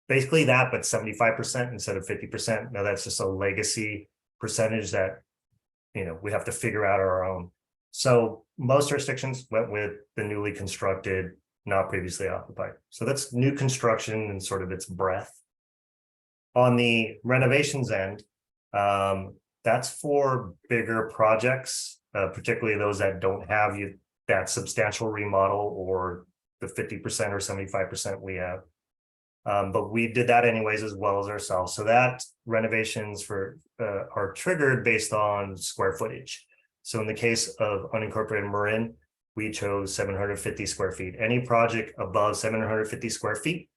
basically that, but 75% instead of 50%. Now that's just a legacy percentage that we have to figure out our own. So most jurisdictions went with the newly constructed, not previously occupied. So that's new construction and sort of its breadth. On the renovations end, that's for bigger projects, particularly those that don't have that substantial remodel or the 50% or 75% we have. But we did that anyways, as well as ourselves. So that renovations are triggered based on square footage. So in the case of unincorporated Marin, we chose 750 square feet. Any project above 750 square feet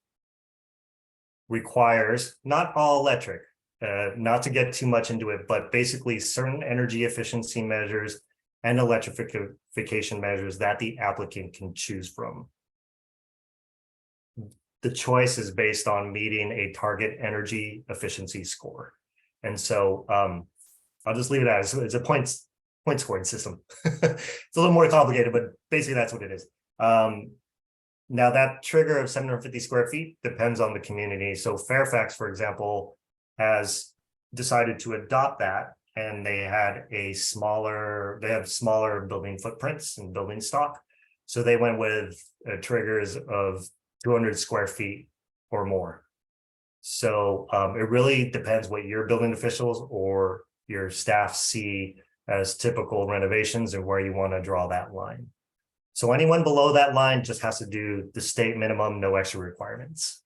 requires, not all electric, not to get too much into it, but basically certain energy efficiency measures and electrification measures that the applicant can choose from. The choice is based on meeting a target energy efficiency score. And so I'll just leave it as it's a point scoring system. It's a little more complicated, but basically that's what it is. Now that trigger of 750 square feet depends on the community. So Fairfax, for example, has decided to adopt that, and they have smaller building footprints and building stock. So they went with triggers of 200 square feet or more. So it really depends what your building officials or your staff see as typical renovations and where you want to draw that line. So anyone below that line just has to do the state minimum, no extra requirements.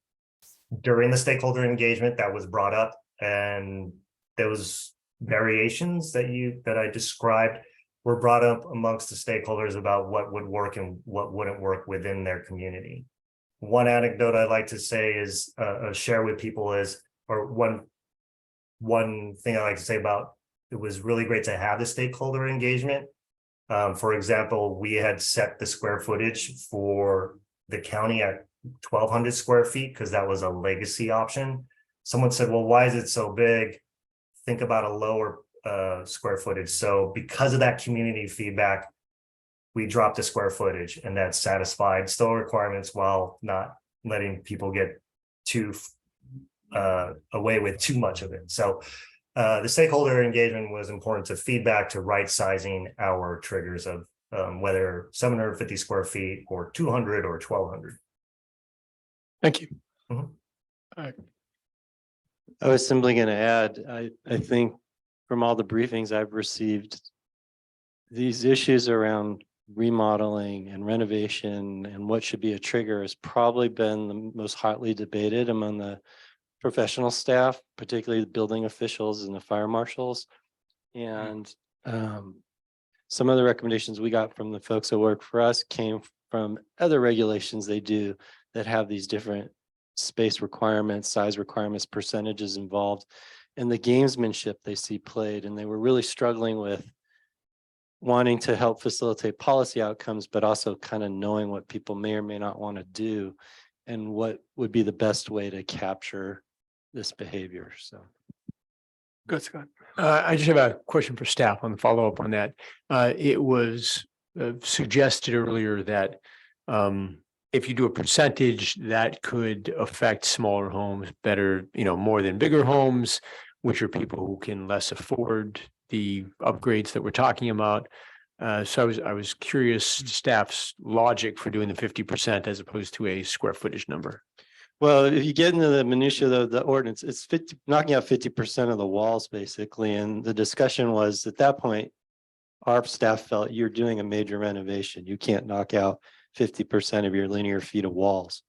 During the stakeholder engagement, that was brought up, and those variations that I described were brought up amongst the stakeholders about what would work and what wouldn't work within their community. One anecdote I'd like to say is share with people is, or one thing I like to say about it was really great to have the stakeholder engagement. For example, we had set the square footage for the county at 1,200 square feet because that was a legacy option. Someone said, well, why is it so big? Think about a lower square footage. So because of that community feedback, we dropped the square footage, and that satisfied still requirements while not letting people get too away with too much of it. So the stakeholder engagement was important to feedback, to right sizing our triggers of whether 750 square feet or 200 or 1,200. Thank you. I was simply going to add, I think from all the briefings I've received, these issues around remodeling and renovation and what should be a trigger has probably been the most hotly debated among the professional staff, particularly the building officials and the fire marshals. And some of the recommendations we got from the folks that work for us came from other regulations they do that have these different space requirements, size requirements, percentages involved, and the gamesmanship they see played. And they were really struggling with wanting to help facilitate policy outcomes, but also kind of knowing what people may or may not want to do and what would be the best way to capture this behavior. So. Good, Scott. I just have a question for staff on the follow-up on that. It was suggested earlier that if you do a percentage, that could affect smaller homes better, more than bigger homes, which are people who can less afford the upgrades that we're talking about. So I was curious staff's logic for doing the 50% as opposed to a square footage number. Well, if you get into the minutia of the ordinance, it's knocking out 50% of the walls basically. And the discussion was at that point, our staff felt you're doing a major renovation. You can't knock out 50% of your linear feet of walls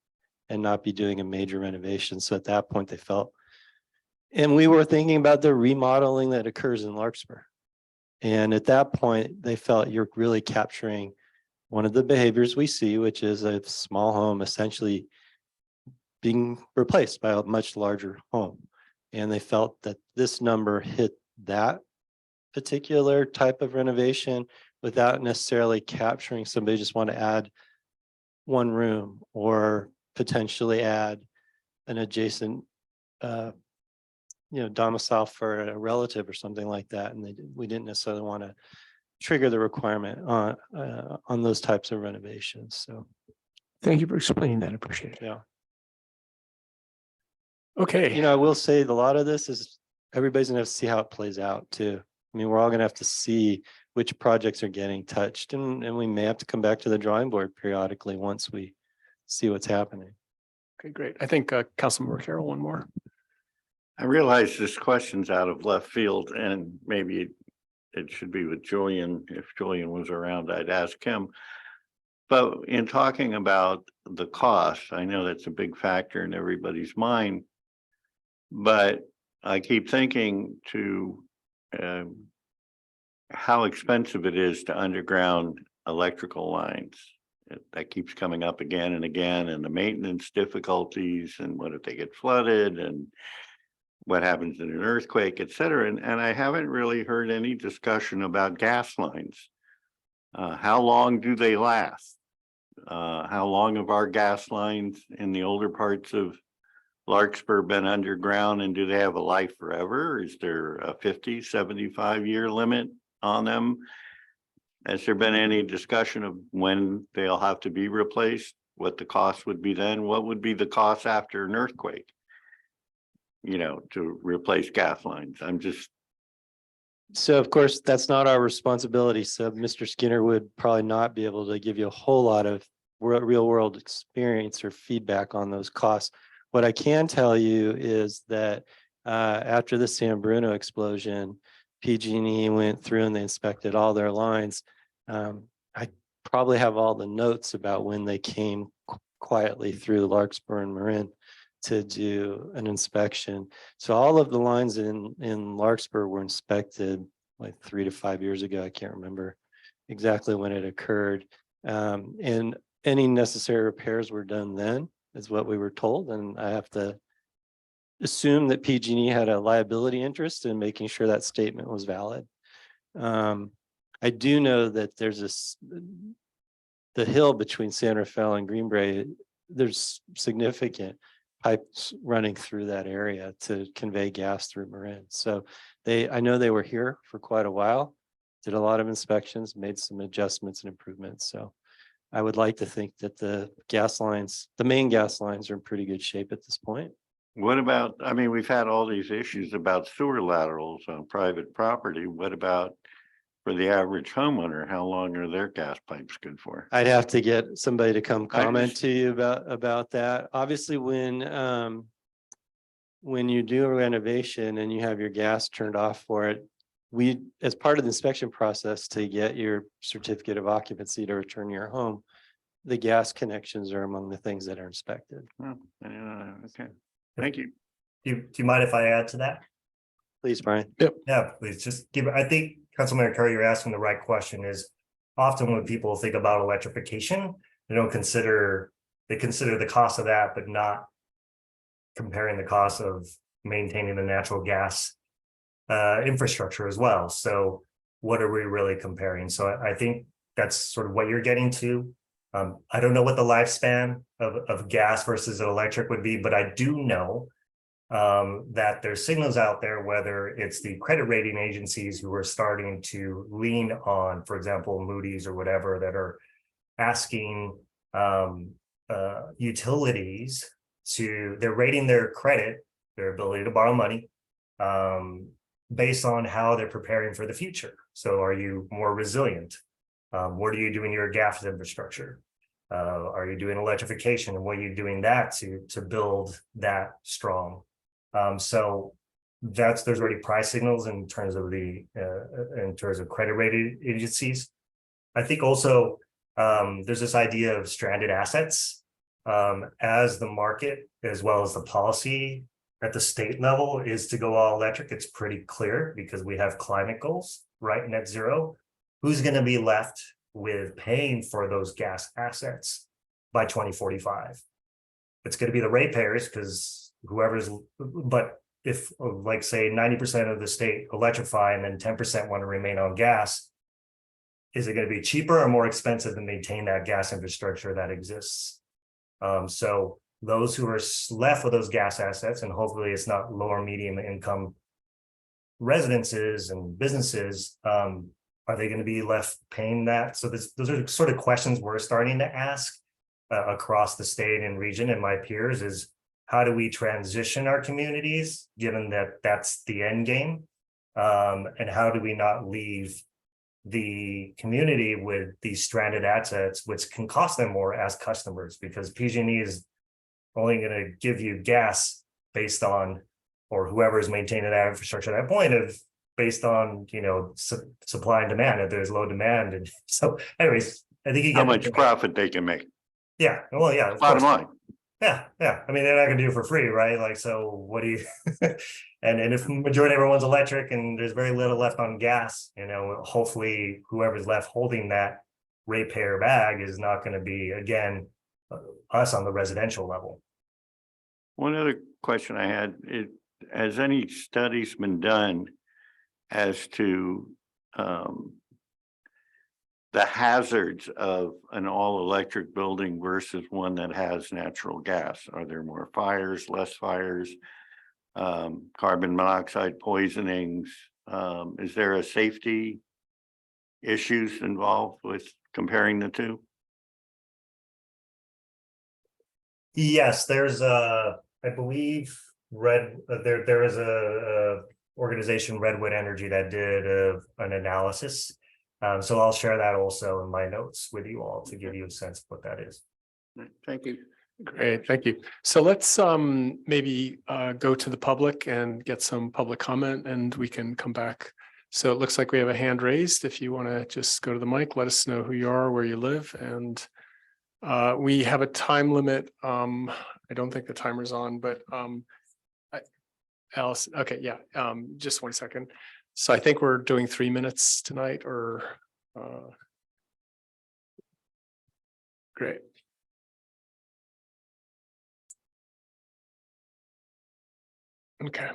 and not be doing a major renovation. So at that point they felt, and we were thinking about the remodeling that occurs in Larkspur. And at that point, they felt you're really capturing one of the behaviors we see, which is a small home essentially being replaced by a much larger home. And they felt that this number hit that particular type of renovation without necessarily capturing somebody just want to add one room or potentially add an adjacent domicile for a relative or something like that. And we didn't necessarily want to trigger the requirement on those types of renovations. So thank you for explaining that. I appreciate it. yeah. Okay. I will say a lot of this is everybody's gonna have to see how it plays out too. I mean, we're all gonna have to see which projects are getting touched, and we may have to come back to the drawing board periodically once we see what's happening. Okay, great. I think Councilmember Carroll, one more. I realize this question's out of left field, and maybe it should be with Julian. If Julian was around, I'd ask him. But in talking about the cost, I know that's a big factor in everybody's mind. But I keep thinking to how expensive it is to underground electrical lines. That keeps coming up again and again, and the maintenance difficulties, and what if they get flooded, and what happens in an earthquake, et cetera. And I haven't really heard any discussion about gas lines. How long do they last? How long have our gas lines in the older parts of Larkspur been underground, and do they have a life forever? Is there a 50, 75-year limit on them? Has there been any discussion of when they'll have to be replaced? What the cost would be then? What would be the cost after an earthquake? To replace gas lines. So of course, that's not our responsibility. So Mr. Skinner would probably not be able to give you a whole lot of real world experience or feedback on those costs. What I can tell you is that after the San Bruno explosion, PG&E went through and they inspected all their lines. I probably have all the notes about when they came quietly through Larkspur and Marin to do an inspection. So all of the lines in Larkspur were inspected like 3 to 5 years ago. I can't remember exactly when it occurred. And any necessary repairs were done then, is what we were told. And I have to assume that PG&E had a liability interest in making sure that statement was valid. I do know that there's the hill between San Rafael and Greenbrae, there's significant pipes running through that area to convey gas through Marin. So I know they were here for quite a while, did a lot of inspections, made some adjustments and improvements. So I would like to think that the gas lines, the main gas lines, are in pretty good shape at this point. What about, I mean, we've had all these issues about sewer laterals on private property. What about for the average homeowner? How long are their gas pipes good for? I'd have to get somebody to come I comment just- to you about that. Obviously, when you do a renovation and you have your gas turned off for it, we, as part of the inspection process to get your certificate of occupancy to return your home, the gas connections are among the things that are inspected. Oh, okay, thank you. Do you mind if I add to that? Please, Brian. Yeah, please just give, I think Councilman Curry, you're asking the right question. Is often when people think about electrification, they consider the cost of that, but not comparing the cost of maintaining the natural gas infrastructure as well. So what are we really comparing? So I think that's sort of what you're getting to. I don't know what the lifespan of gas versus electric would be, but I do know that there's signals out there, whether it's the credit rating agencies who are starting to lean on, for example, Moody's or whatever, that are asking utilities they're rating their credit, their ability to borrow money, based on how they're preparing for the future. So are you more resilient? What are you doing your gas infrastructure? Are you doing electrification, and what are you doing that to build that strong? So there's already price signals in terms of credit rating agencies. I think also there's this idea of stranded assets as the market as well as the policy at the state level is to go all electric. It's pretty clear because we have climate goals, right? Net zero. Who's going to be left with paying for those gas assets by 2045? It's going to be the ratepayers, because but if like say 90% of the state electrify and then 10% want to remain on gas, is it going to be cheaper or more expensive to maintain that gas infrastructure that exists? So those who are left with those gas assets, and hopefully it's not lower medium income residences and businesses, are they going to be left paying that? So those are sort of questions we're starting to ask across the state and region, and my peers, is how do we transition our communities, given that that's the end game? And how do we not leave the community with these stranded assets, which can cost them more as customers, because PG&E is only going to give you gas based on, or whoever is maintaining that infrastructure at that point, of based on, supply and demand. If there's low demand, and so anyways, I think you get How much profit they can make. Yeah, well, yeah, of Bottom course. line. Yeah. I mean, they're not gonna do it for free, right? Like, so what do you and if majority of everyone's electric and there's very little left on gas, hopefully whoever's left holding that ratepayer bag is not going to be, again, us on the residential level. One other question I had, has any studies been done as to the hazards of an all-electric building versus one that has natural gas? Are there more fires, less fires, carbon monoxide poisonings? Is there a safety issues involved with comparing the two? Yes, there's I believe there is a organization, Redwood Energy, that did an analysis. So I'll share that also in my notes with you all to give you a sense of what that is. Thank you. Great, thank you. So let's maybe go to the public and get some public comment, and we can come back So it looks like we have a hand raised. If you want to just go to the mic, let us know who you are, where you live, and we have a time limit. I don't think the timer's on, but Alice, okay, yeah, just 1 second. So I think we're doing 3 minutes tonight, or great. Okay.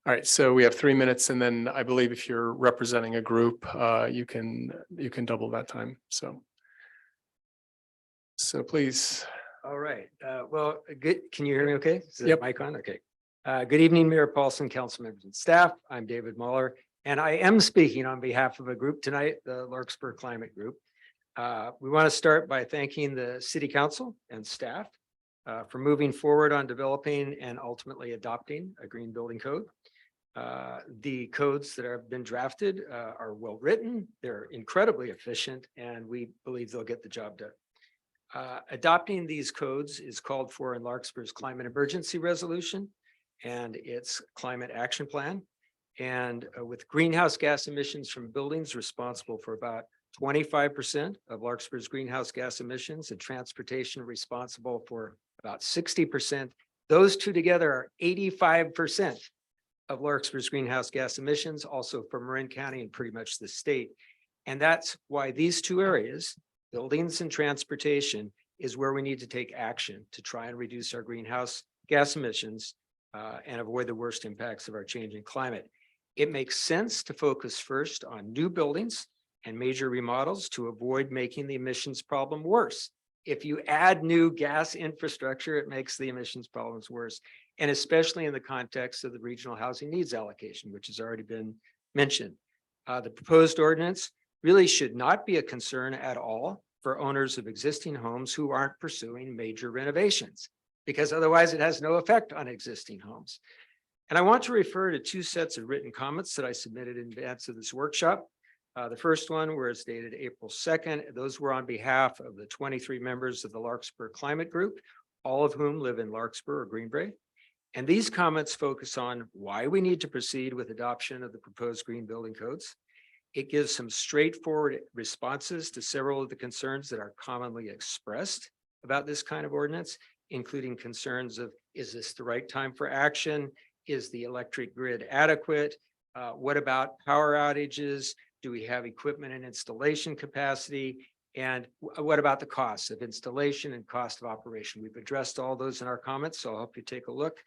All right, so we have 3 minutes, and then I believe if you're representing a group, you can double that time. So please. All right, well, good. Can you hear me okay? Is the Yep. mic on? Okay. Good evening, Mayor Paulson, council members and staff. I'm David Muller, and I am speaking on behalf of a group tonight, the Larkspur Climate Group. We want to start by thanking the city council and staff for moving forward on developing and ultimately adopting a green building code. The codes that have been drafted are well written, they're incredibly efficient, and we believe they'll get the job done. Adopting these codes is called for in Larkspur's climate emergency resolution and its climate action plan. And with greenhouse gas emissions from buildings responsible for about 25% of Larkspur's greenhouse gas emissions, and transportation responsible for about 60%, those two together are 85% of Larkspur's greenhouse gas emissions, also for Marin County and pretty much the state. And that's why these two areas, buildings and transportation, is where we need to take action to try and reduce our greenhouse gas emissions and avoid the worst impacts of our changing climate. It makes sense to focus first on new buildings and major remodels to avoid making the emissions problem worse. If you add new gas infrastructure, it makes the emissions problems worse. And especially in the context of the regional housing needs allocation, which has already been mentioned. The proposed ordinance really should not be a concern at all for owners of existing homes who aren't pursuing major renovations, because otherwise it has no effect on existing homes. And I want to refer to two sets of written comments that I submitted in advance of this workshop. The first one, where it's dated April 2nd, those were on behalf of the 23 members of the Larkspur Climate Group, all of whom live in Larkspur or Greenbrae. And these comments focus on why we need to proceed with adoption of the proposed green building codes. It gives some straightforward responses to several of the concerns that are commonly expressed about this kind of ordinance, including concerns of, is this the right time for action? Is the electric grid adequate? What about power outages? Do we have equipment and installation capacity? And what about the costs of installation and cost of operation? We've addressed all those in our comments, so I'll help you take a look.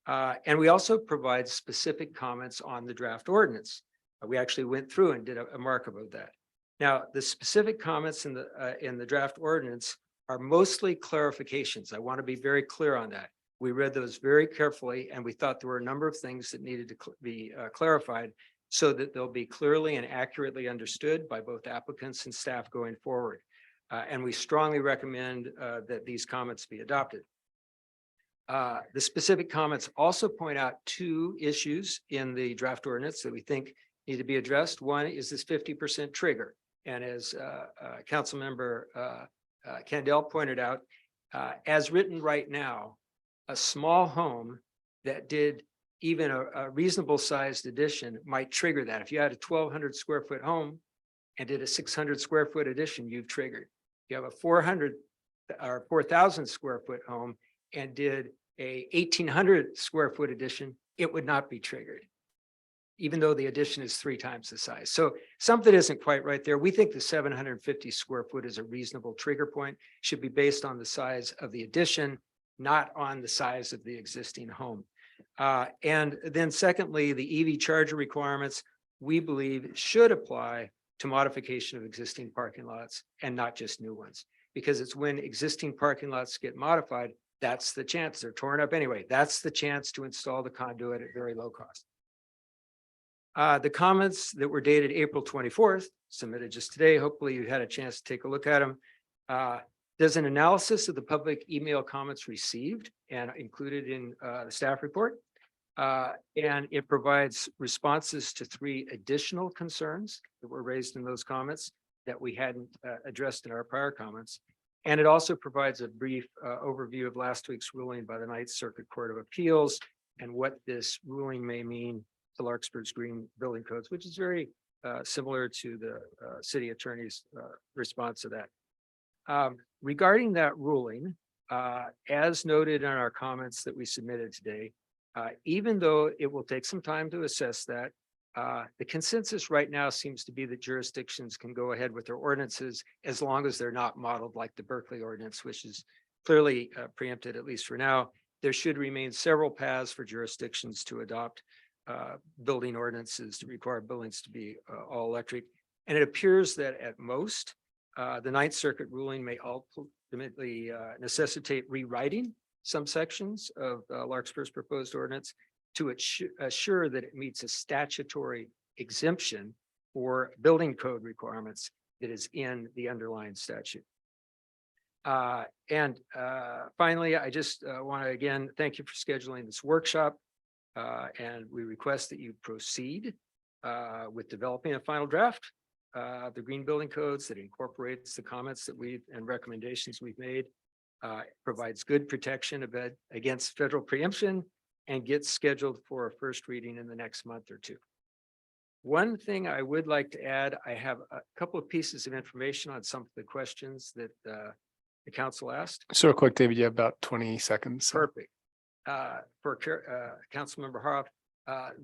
And we also provide specific comments on the draft ordinance. We actually went through and did a markup of that. Now, the specific comments in the draft ordinance are mostly clarifications. I want to be very clear on that. We read those very carefully, and we thought there were a number of things that needed to be clarified so that they'll be clearly and accurately understood by both applicants and staff going forward. And we strongly recommend that these comments be adopted. The specific comments also point out two issues in the draft ordinance that we think need to be addressed. One is this 50% trigger. And as Councilmember Candell pointed out, as written right now, a small home that did even a reasonable sized addition might trigger that. If you had a 1,200 square foot home and did a 600 square foot addition, you've triggered. If you have a 400 or 4,000 square foot home and did a 1,800 square foot addition, it would not be triggered, even though the addition is 3 times the size. So something isn't quite right there. We think the 750 square foot is a reasonable trigger point, should be based on the size of the addition, not on the size of the existing home. And then secondly, the EV charger requirements, we believe should apply to modification of existing parking lots and not just new ones, because it's when existing parking lots get modified, that's the chance. They're torn up anyway. That's the chance to install the conduit at very low cost. The comments that were dated April 24th, submitted just today, hopefully you had a chance to take a look at them. There's an analysis of the public email comments received and included in the staff report. And it provides responses to 3 additional concerns that were raised in those comments that we hadn't addressed in our prior comments. And it also provides a brief overview of last week's ruling by the Ninth Circuit Court of Appeals and what this ruling may mean to Larkspur's green building codes, which is very similar to the city attorney's response to that. Regarding that ruling, as noted in our comments that we submitted today, even though it will take some time to assess that, the consensus right now seems to be that jurisdictions can go ahead with their ordinances as long as they're not modeled like the Berkeley ordinance, which is clearly preempted, at least for now. There should remain several paths for jurisdictions to adopt building ordinances to require buildings to be all electric. And it appears that at most, the Ninth Circuit ruling may ultimately necessitate rewriting some sections of Larkspur's proposed ordinance to assure that it meets a statutory exemption for building code requirements that is in the underlying statute. Finally, I just want to again thank you for scheduling this workshop. And we request that you proceed with developing a final draft of the green building codes that incorporates the comments that and recommendations we've made, provides good protection against federal preemption, and gets scheduled for a first reading in the next month or two. One thing I would like to add, I have a couple of pieces of information on some of the questions that the council asked. So real quick, David, you have about 20 seconds. So. Perfect. For Councilmember Hoff,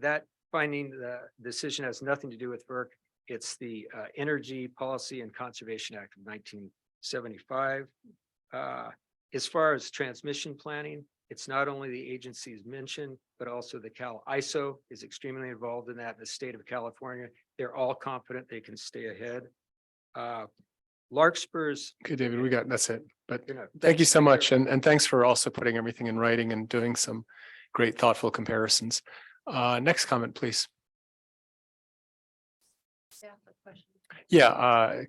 that finding the decision has nothing to do with FERC. It's the Energy Policy and Conservation Act of 1975. As far as transmission planning, it's not only the agencies mentioned, but also the Cal ISO is extremely involved in that in the state of California. They're all confident they can stay ahead. Larkspur's. Okay, David, that's it. But thank you so much. And thanks for also putting everything in writing and doing some great thoughtful comparisons. Next comment, please. Yeah.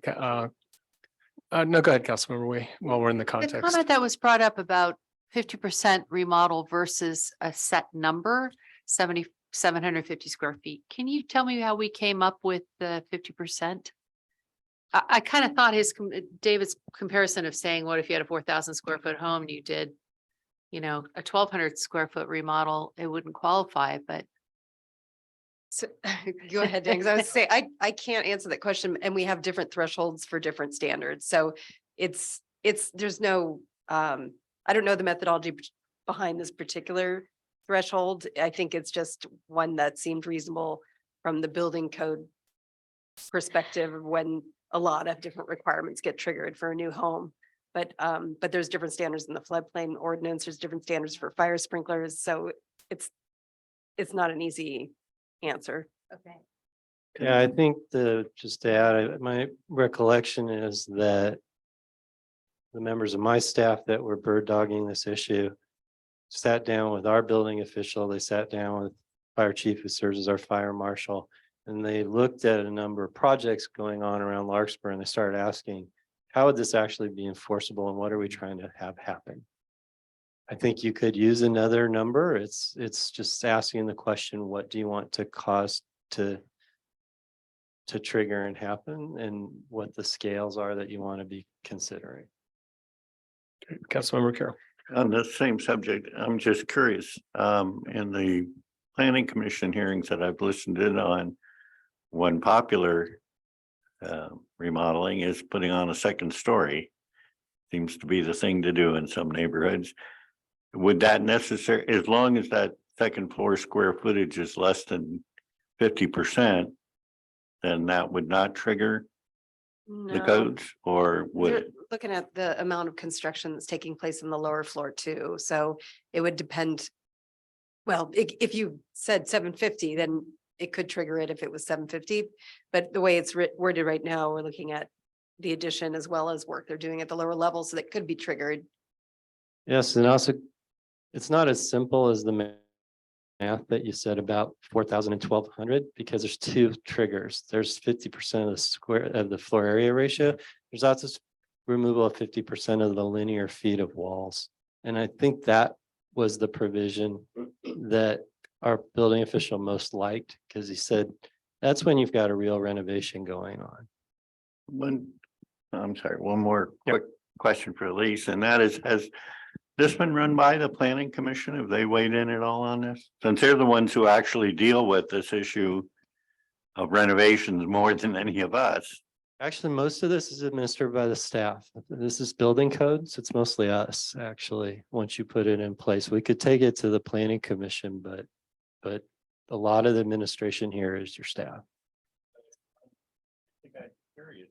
No, go ahead, Councilmember Wei, while we're in the The context. comment that was brought up about 50% remodel versus a set number, 750 square feet. Can you tell me how we came up with the 50%? I kind of thought David's comparison of saying, what if you had a 4,000 square foot home and you did, a 1,200 square foot remodel, it wouldn't qualify, but. So go ahead, Dan, 'cause I was say, I can't answer that question, and we have different thresholds for different standards. So there's no, I don't know the methodology behind this particular threshold. I think it's just one that seemed reasonable from the building code perspective when a lot of different requirements get triggered for a new home. But there's different standards in the floodplain ordinance. There's different standards for fire sprinklers. So it's not an easy answer. Okay. Yeah, I think just to add, my recollection is that the members of my staff that were bird dogging this issue sat down with our building official. They sat down with fire chief who serves as our fire marshal, and they looked at a number of projects going on around Larkspur, and they started asking, how would this actually be enforceable and what are we trying to have happen? I think you could use another number. It's just asking the question, what do you want to cause to trigger and happen, and what the scales are that you want to be considering. Councilmember Carroll. On the same subject, I'm just curious, in the planning commission hearings that I've listened in on, one popular remodeling is putting on a second story. Seems to be the thing to do in some neighborhoods. Would that necessary, as long as that second floor square footage is less than 50%, then that would not trigger the No. codes, or would You're it? looking at the amount of construction that's taking place in the lower floor too, so it would depend. Well, if you said 750, then it could trigger it if it was 750, but the way it's worded right now, we're looking at the addition as well as work they're doing at the lower level, so that could be triggered. Yes, and also, it's not as simple as the math that you said about 4,000 and 1,200, because there's two triggers. There's 50% of the square of the floor area ratio. There's also removal of 50% of the linear feet of walls. And I think that was the provision that our building official most liked, because he said, that's when you've got a real renovation going on. I'm sorry, one more quick question for Elise, and that is, has this been run by the planning commission? Have they weighed in at all on this? Since they're the ones who actually deal with this issue of renovations more than any of us. Actually, most of this is administered by the staff. This is building codes. It's mostly us, actually, once you put it in place. We could take it to the planning commission, but a lot of the administration here is your staff. I think I'm curious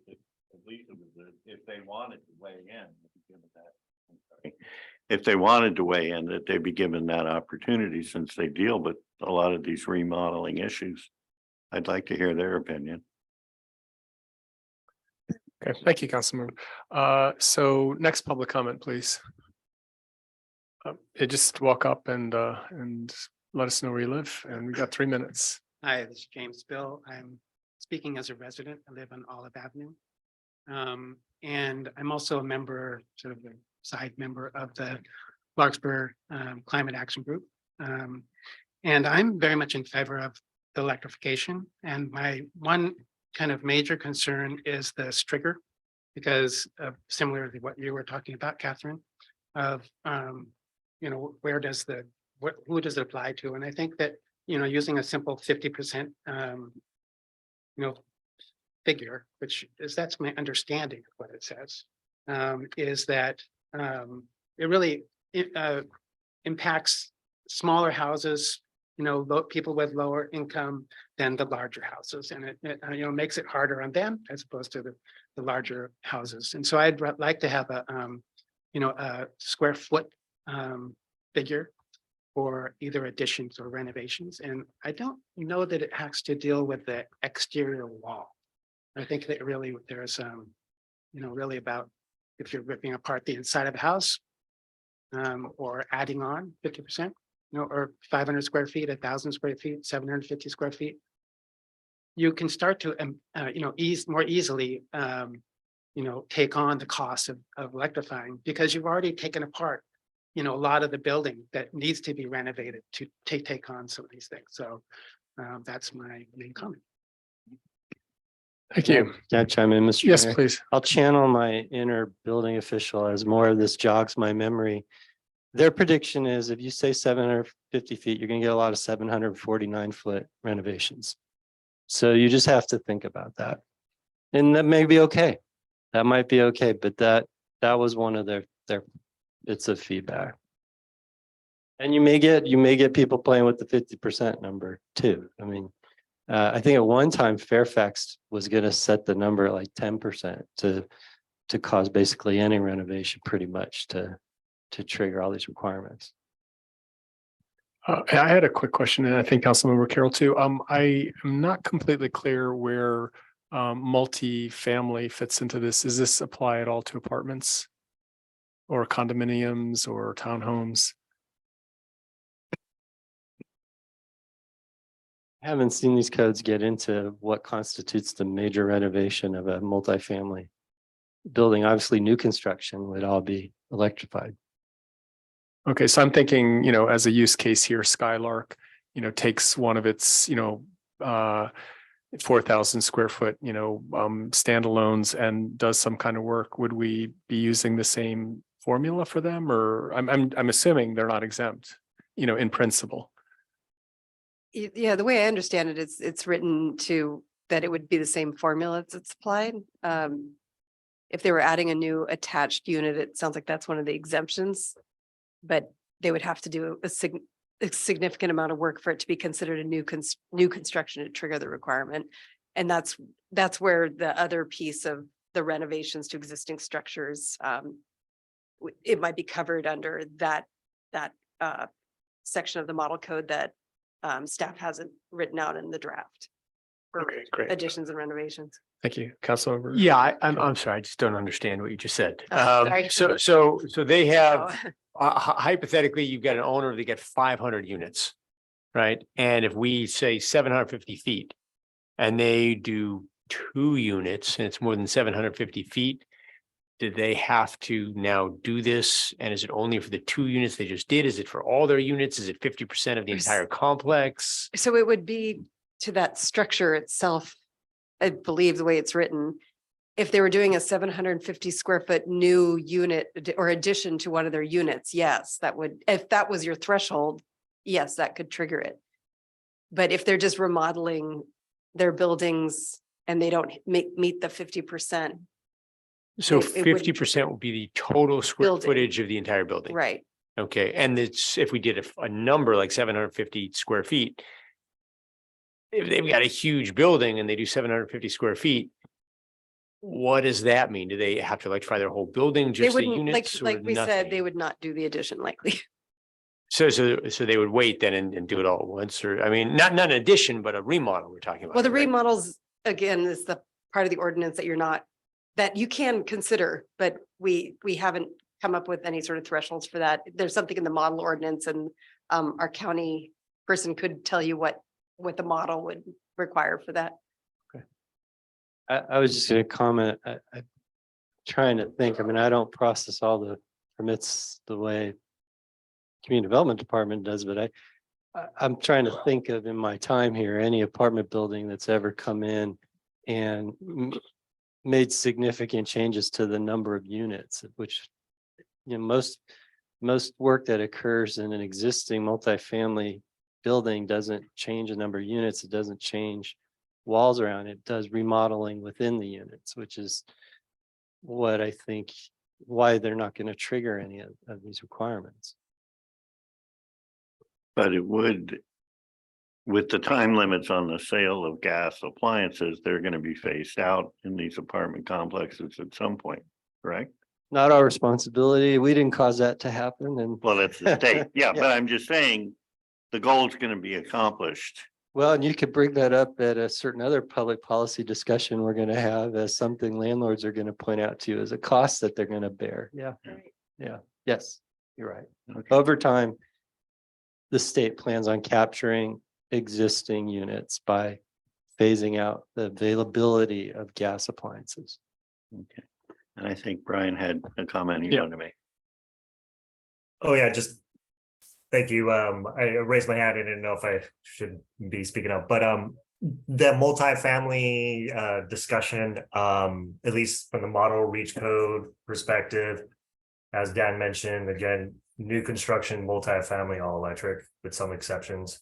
if they wanted to weigh in. If they wanted to weigh in, that they'd be given that opportunity since they deal with a lot of these remodeling issues. I'd like to hear their opinion. Okay, thank you, Councilmember. So next public comment, please. Just walk up and let us know where you live, and we got 3 minutes. Hi, this is James Bill. I'm speaking as a resident. I live on Olive Avenue. And I'm also a member, sort of a side member of the Larkspur Climate Action Group. And I'm very much in favor of the electrification. And my one kind of major concern is the trigger, because similarly what you were talking about, Catherine, of where does who does it apply to? And I think that using a simple 50% figure, which is, that's my understanding of what it says, is that it really impacts smaller houses, people with lower income than the larger houses, and it makes it harder on them as opposed to the larger houses. And so I'd like to have a square foot figure for either additions or renovations. And I don't know that it has to deal with the exterior wall. I think that really there's really about if you're ripping apart the inside of a house, or adding on 50%, or 500 square feet, 1,000 square feet, 750 square feet, you can start to more easily take on the cost of electrifying, because you've already taken apart a lot of the building that needs to be renovated to take on some of these things. So that's my main comment. Thank you. Can I chime in, Mr. Yes, Mayor? please. I'll channel my inner building official as more of this jogs my memory. Their prediction is if you say 750 feet, you're going to get a lot of 749-foot renovations. So you just have to think about that. And that may be okay. That might be okay, but that was one of their bits of feedback. And you may get people playing with the 50% number too. I mean, I think at one time Fairfax was going to set the number at like 10% to cause basically any renovation pretty much to trigger all these requirements. I had a quick question, and I think Councilmember Carroll too. I am not completely clear where multi-family fits into this. Does this apply at all to apartments or condominiums or townhomes? I haven't seen these codes get into what constitutes the major renovation of a multifamily building. Obviously, new construction would all be electrified. Okay, so I'm thinking, as a use case here, Skylark, takes one of its, 4,000 square foot, standalones and does some kind of work. Would we be using the same formula for them, or I'm assuming they're not exempt, in principle? Yeah, the way I understand it, it's written to that it would be the same formula that's applied. If they were adding a new attached unit, it sounds like that's one of the exemptions, but they would have to do a significant amount of work for it to be considered a new construction to trigger the requirement. And that's where the other piece of the renovations to existing structures, it might be covered under that section of the model code that staff hasn't written out in the draft for Okay, great. additions and renovations. Thank you, Councilmember. Yeah, I'm sorry. I just don't understand what you just said. Sorry. So they have, Oh. hypothetically, you've got an owner, they get 500 units, right? And if we say 750 feet and they do 2 units and it's more than 750 feet, do they have to now do this? And is it only for the 2 units they just did? Is it for all their units? Is it 50% of the entire complex? So it would be to that structure itself, I believe the way it's written, if they were doing a 750 square foot new unit or addition to one of their units, yes, that would, if that was your threshold, yes, that could trigger it. But if they're just remodeling their buildings and they don't meet the 50%, So it wouldn't 50% would be the total square Building. footage of the entire building. right? Okay, and it's, if we did a number like 750 square feet, if they've got a huge building and they do 750 square feet, what does that mean? Do they have to electrify their whole building, They just the wouldn't, units? or like we said, they nothing? would not do the addition likely. So they would wait then and do it all at once, or, I mean, not an addition, but a remodel we're talking about. Well, the right? remodels, again, is the part of the ordinance that you're not, that you can consider, but we haven't come up with any sort of thresholds for that. There's something in the model ordinance, and our county person could tell you what the model would require for that. I was just gonna comment, I'm trying to think, I mean, I don't process all the permits the way community development department does, but I'm trying to think of in my time here, any apartment building that's ever come in and made significant changes to the number of units, which, you know, most work that occurs in an existing multifamily building doesn't change the number of units. It doesn't change walls around. It does remodeling within the units, which is what I think why they're not going to trigger any of these requirements. But it would, with the time limits on the sale of gas appliances, they're gonna be phased out in these apartment complexes at some point, correct? Not our responsibility. We didn't cause that to happen. And Well, it's the state, yeah, Yeah. but I'm just saying, the goal's gonna be accomplished. well, and you could bring that up at a certain other public policy discussion we're going to have as something landlords are going to point out to you as a cost that they're going to bear. Yeah. Yeah. Yes, you're right. Okay. Over time, the state plans on capturing existing units by phasing out the availability of gas appliances. Okay, and I think Brian had a comment he Yeah. wanted to make. Oh, yeah, just thank you. I raised my hand. I didn't know if I should be speaking up, but the multifamily discussion, at least from the model reach code perspective, as Dan mentioned, again, new construction, multifamily, all electric with some exceptions.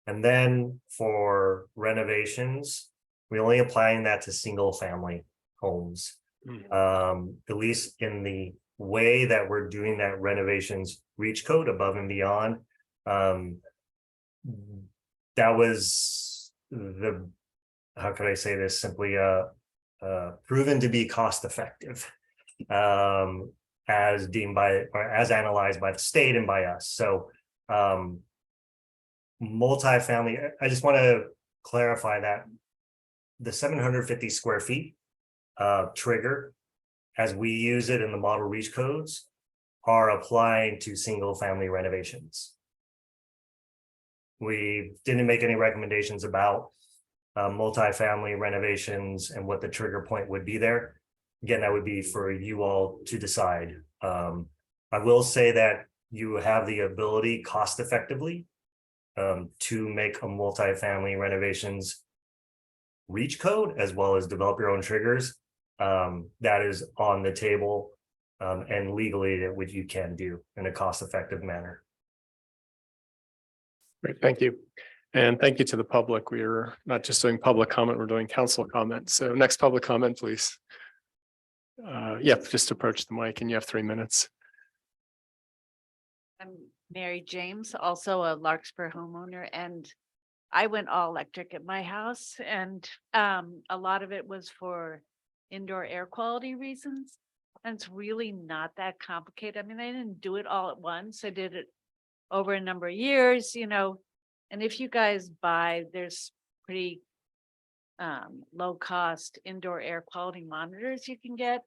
And then for renovations, we're only applying that to single family homes. At least in the way that we're doing that renovations reach code above and beyond. That was the, how could I say this simply, proven to be cost effective. As deemed by, or as analyzed by the state and by us. So multifamily, I just want to clarify that the 750 square feet trigger, as we use it in the model reach codes, are applying to single family renovations. We didn't make any recommendations about multifamily renovations and what the trigger point would be there. Again, that would be for you all to decide. I will say that you have the ability cost effectively to make a multifamily renovations reach code as well as develop your own triggers. That is on the table and legally that which you can do in a cost effective manner. Great, thank you. And thank you to the public. We're not just doing public comment, we're doing council comment. So next public comment, please. Yeah, just approach the mic and you have 3 minutes. I'm Mary James, also a Larkspur homeowner, and I went all electric at my house, and a lot of it was for indoor air quality reasons. And it's really not that complicated. I mean, I didn't do it all at once. I did it over a number of years, you know, and if you guys buy, there's pretty low cost indoor air quality monitors you can get,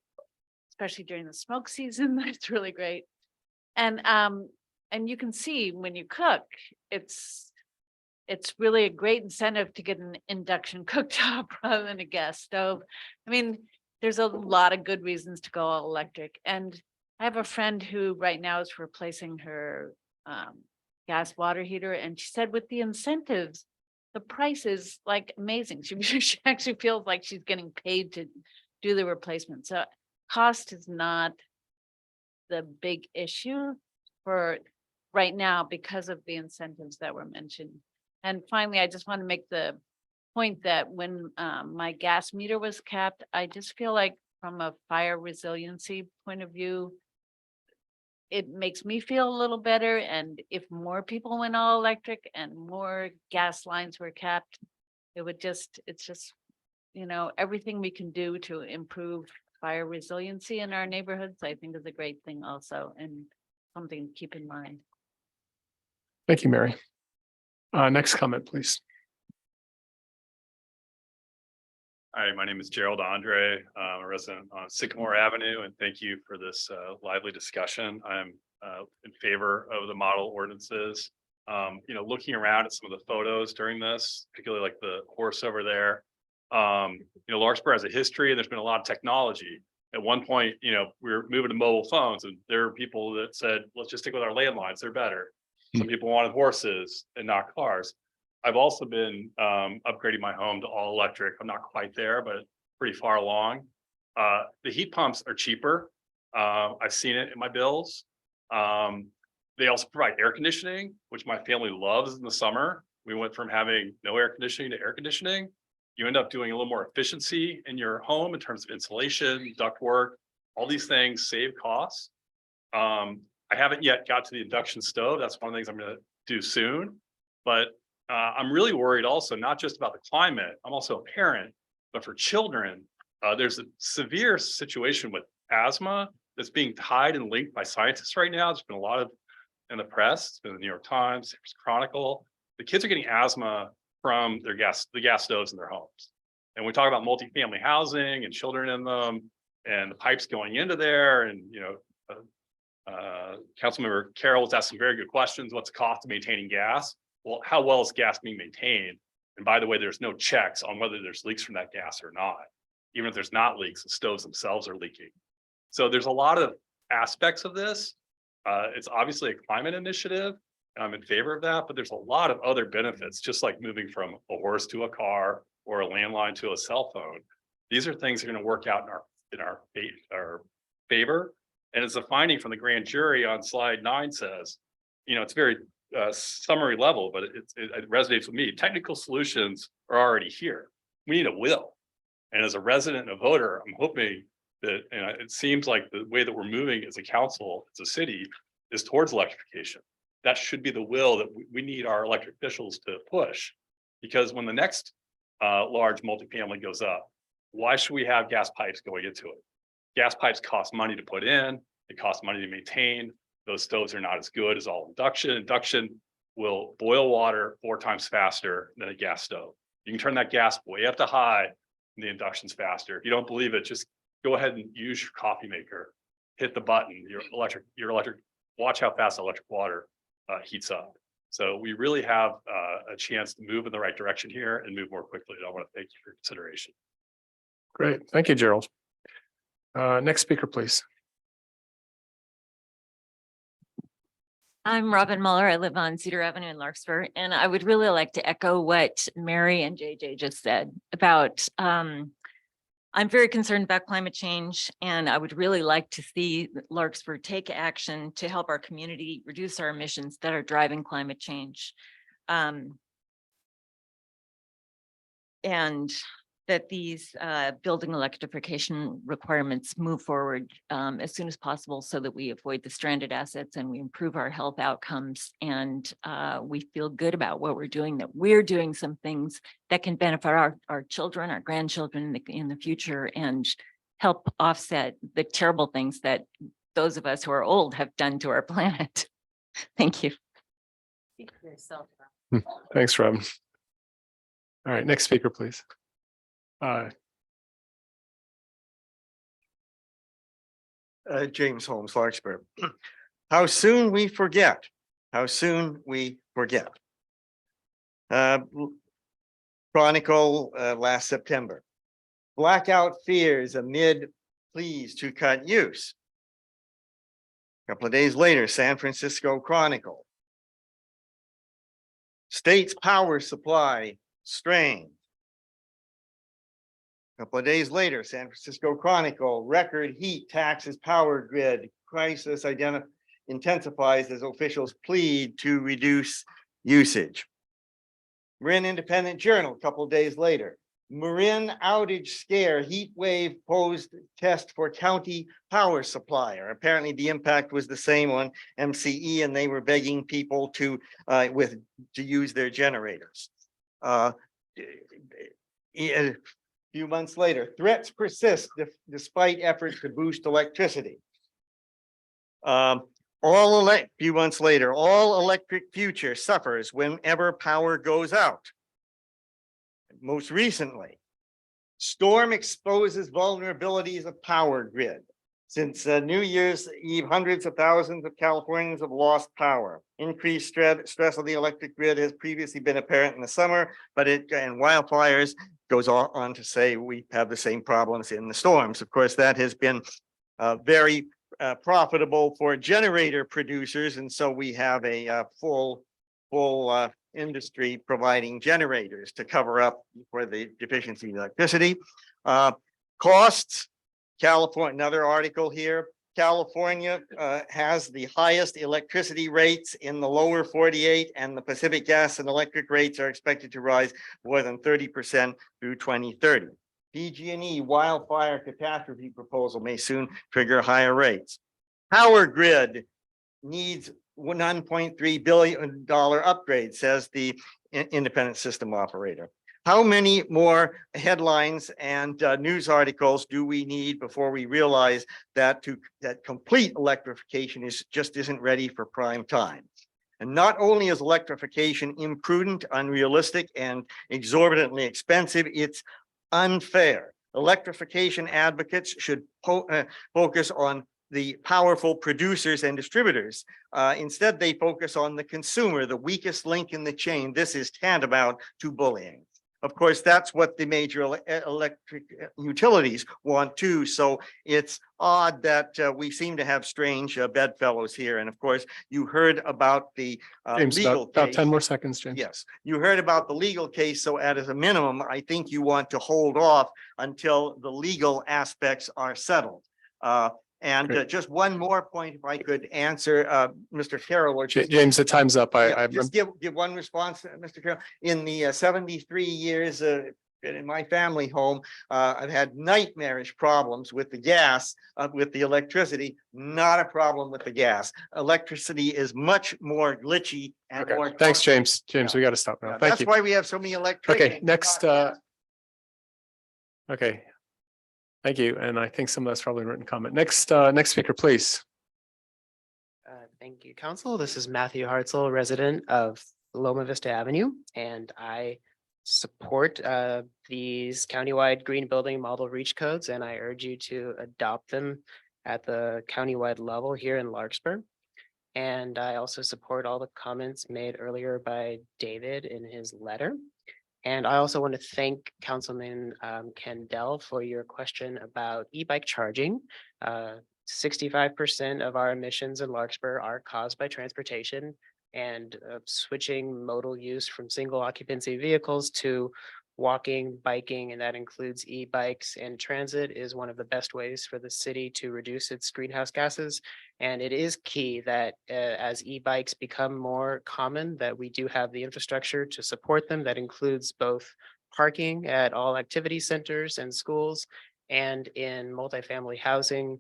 especially during the smoke season. That's really great. And you can see when you cook, it's really a great incentive to get an induction cooktop rather than a gas stove. I mean, there's a lot of good reasons to go all electric. And I have a friend who right now is replacing her gas water heater. And she said with the incentives, the price is like amazing. She actually feels like she's getting paid to do the replacement. So cost is not the big issue for right now because of the incentives that were mentioned. And finally, I just want to make the point that when my gas meter was capped, I just feel like from a fire resiliency point of view, it makes me feel a little better. And if more people went all electric and more gas lines were capped, it's just, everything we can do to improve fire resiliency in our neighborhoods, I think is a great thing also, and something to keep in mind. Thank you, Mary. Next comment, please. Hi, my name is Gerald Andre. I'm a resident on Sycamore Avenue, and thank you for this lively discussion. I'm in favor of the model ordinances. Looking around at some of the photos during this, particularly like the horse over there, Larkspur has a history and there's been a lot of technology. At one point, we were moving to mobile phones, and there are people that said, let's just stick with our landlines, they're better. Some people wanted horses and not cars. I've also been upgrading my home to all electric. I'm not quite there, but pretty far along. The heat pumps are cheaper. I've seen it in my bills. They also provide air conditioning, which my family loves in the summer. We went from having no air conditioning to air conditioning. You end up doing a little more efficiency in your home in terms of insulation, ductwork, all these things save costs. I haven't yet got to the induction stove. That's one of the things I'm going to do soon. But I'm really worried also, not just about the climate. I'm also a parent, but for children, there's a severe situation with asthma that's being tied and linked by scientists right now. There's been a lot of in the press. It's been in the New York Times, San Francisco Chronicle. The kids are getting asthma from the gas stoves in their homes. And we talk about multifamily housing and children in them and the pipes going into there. And, Councilmember Carroll was asking very good questions. What's the cost of maintaining gas? Well, how well is gas being maintained? And by the way, there's no checks on whether there's leaks from that gas or not. Even if there's not leaks, the stoves themselves are leaking. So there's a lot of aspects of this. It's obviously a climate initiative, and I'm in favor of that, but there's a lot of other benefits, just like moving from a horse to a car or a landline to a cell phone. These are things that are going to work out in our favor. And as the finding from the grand jury on slide 9 says, it's very summary level, but it resonates with me. Technical solutions are already here. We need a will. And as a resident and a voter, I'm hoping that it seems like the way that we're moving as a council, as a city, is towards electrification. That should be the will that we need our elected officials to push. Because when the next large multifamily goes up, why should we have gas pipes going into it? Gas pipes cost money to put in. It costs money to maintain. Those stoves are not as good as all induction. Induction will boil water 4 times faster than a gas stove. You can turn that gas way up to high, and the induction's faster. If you don't believe it, just go ahead and use your coffee maker. Hit the button. Your electric. Watch how fast electric water heats up. So we really have a chance to move in the right direction here and move more quickly. And I want to thank you for your consideration. Great. Thank you, Gerald. Next speaker, please. I'm Robin Muller. I live on Cedar Avenue in Larkspur, and I would really like to echo what Mary and JJ just said about, I'm very concerned about climate change, and I would really like to see Larkspur take action to help our community reduce our emissions that are driving climate change. And that these building electrification requirements move forward as soon as possible so that we avoid the stranded assets and we improve our health outcomes, and we feel good about what we're doing, that we're doing some things that can benefit our children, our grandchildren in the future, and help offset the terrible things that those of us who are old have done to our planet. Thank you. Speak for yourself. Thanks, Robin. All right, next speaker, please. James Holmes, Larkspur. How soon we forget. How soon we forget. Chronicle last September. Blackout fears amid pleas to cut use. A couple of days later, San Francisco Chronicle. State's power supply strained. Couple of days later, San Francisco Chronicle, record heat taxes power grid, crisis intensifies as officials plead to reduce usage. Marin Independent Journal, a couple of days later, Marin outage scare, heat wave posed test for county power supplier. Apparently the impact was the same on MCE and they were begging people to use their generators. A few months later, threats persist despite efforts to boost electricity. Few months later, all electric future suffers whenever power goes out. Most recently, storm exposes vulnerabilities of power grid. Since New Year's Eve, hundreds of thousands of Californians have lost power. Increased stress on the electric grid has previously been apparent in the summer, but and wildfires goes on to say we have the same problems in the storms. Of course, that has been very profitable for generator producers, and so we have a full industry providing generators to cover up for the deficiency of electricity. Costs, California, another article here, California has the highest electricity rates in the lower 48, and the Pacific gas and electric rates are expected to rise more than 30% through 2030. PG&E wildfire catastrophe proposal may soon trigger higher rates. Power grid needs $1.3 billion upgrade, says the independent system operator. How many more headlines and news articles do we need before we realize that complete electrification just isn't ready for prime time? And not only is electrification imprudent, unrealistic, and exorbitantly expensive, it's unfair. Electrification advocates should focus on the powerful producers and distributors. Instead, they focus on the consumer, the weakest link in the chain. This is tantamount to bullying. Of course, that's what the major electric utilities want too. So it's odd that we seem to have strange bedfellows here. And of course, you heard about the James, legal about case. 10 more seconds, James. Yes, you heard about the legal case. So as a minimum, I think you want to hold off until the legal aspects are settled. Just one more point, if I could answer Mr. Carroll or James, the time's up. just give one response, Mr. Carroll. In the 73 years in my family home, I've had nightmarish problems with the gas, with the electricity, not a problem with the gas. Electricity is much more glitchy and more. Thanks, James. James, we got to stop now. Thank That's you. why we have so many electricians. Okay, next. Okay. Thank you. And I think some of that's probably written comment. Next speaker, please. Thank you, Council. This is Matthew Hartzell, resident of Loma Vista Avenue, and I support these countywide green building model reach codes, and I urge you to adopt them at the countywide level here in Larkspur. And I also support all the comments made earlier by David in his letter. And I also want to thank Councilman Kendall for your question about e-bike charging. 65% of our emissions in Larkspur are caused by transportation, and switching modal use from single occupancy vehicles to walking, biking, and that includes e-bikes and transit is one of the best ways for the city to reduce its greenhouse gases. And it is key that as e-bikes become more common, that we do have the infrastructure to support them. That includes both parking at all activity centers and schools, and in multifamily housing,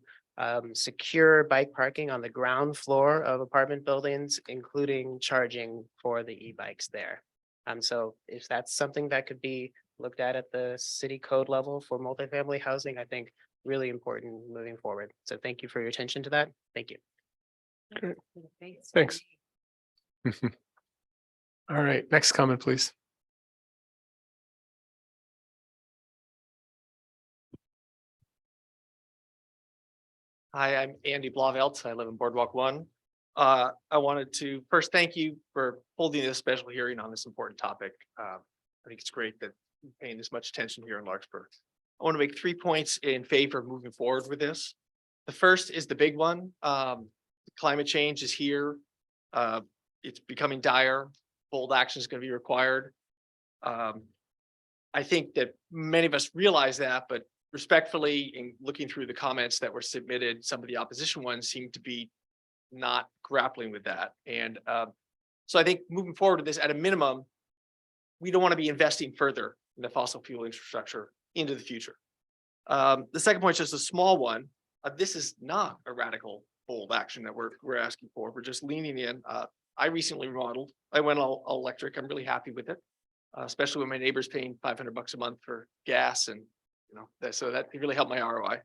secure bike parking on the ground floor of apartment buildings, including charging for the e-bikes there. So if that's something that could be looked at the city code level for multifamily housing, I think really important moving forward. So thank you for your attention to that. Thank you. Great. Thanks. All right, next comment, please. Hi, I'm Andy Blavelt. I live in Boardwalk 1. I wanted to first thank you for holding this special hearing on this important topic. I think it's great that you're paying this much attention here in Larkspur. I want to make 3 points in favor of moving forward with this. The first is the big one. Climate change is here. It's becoming dire. Bold action is going to be required. I think that many of us realize that, but respectfully, in looking through the comments that were submitted, some of the opposition ones seem to be not grappling with that. And so I think moving forward with this, at a minimum, we don't want to be investing further in the fossil fuel infrastructure into the future. The second point is just a small one. This is not a radical, bold action that we're asking for. We're just leaning in. I recently remodeled. I went all electric. I'm really happy with it, especially when my neighbor's paying $500 a month for gas, and so that really helped my ROI.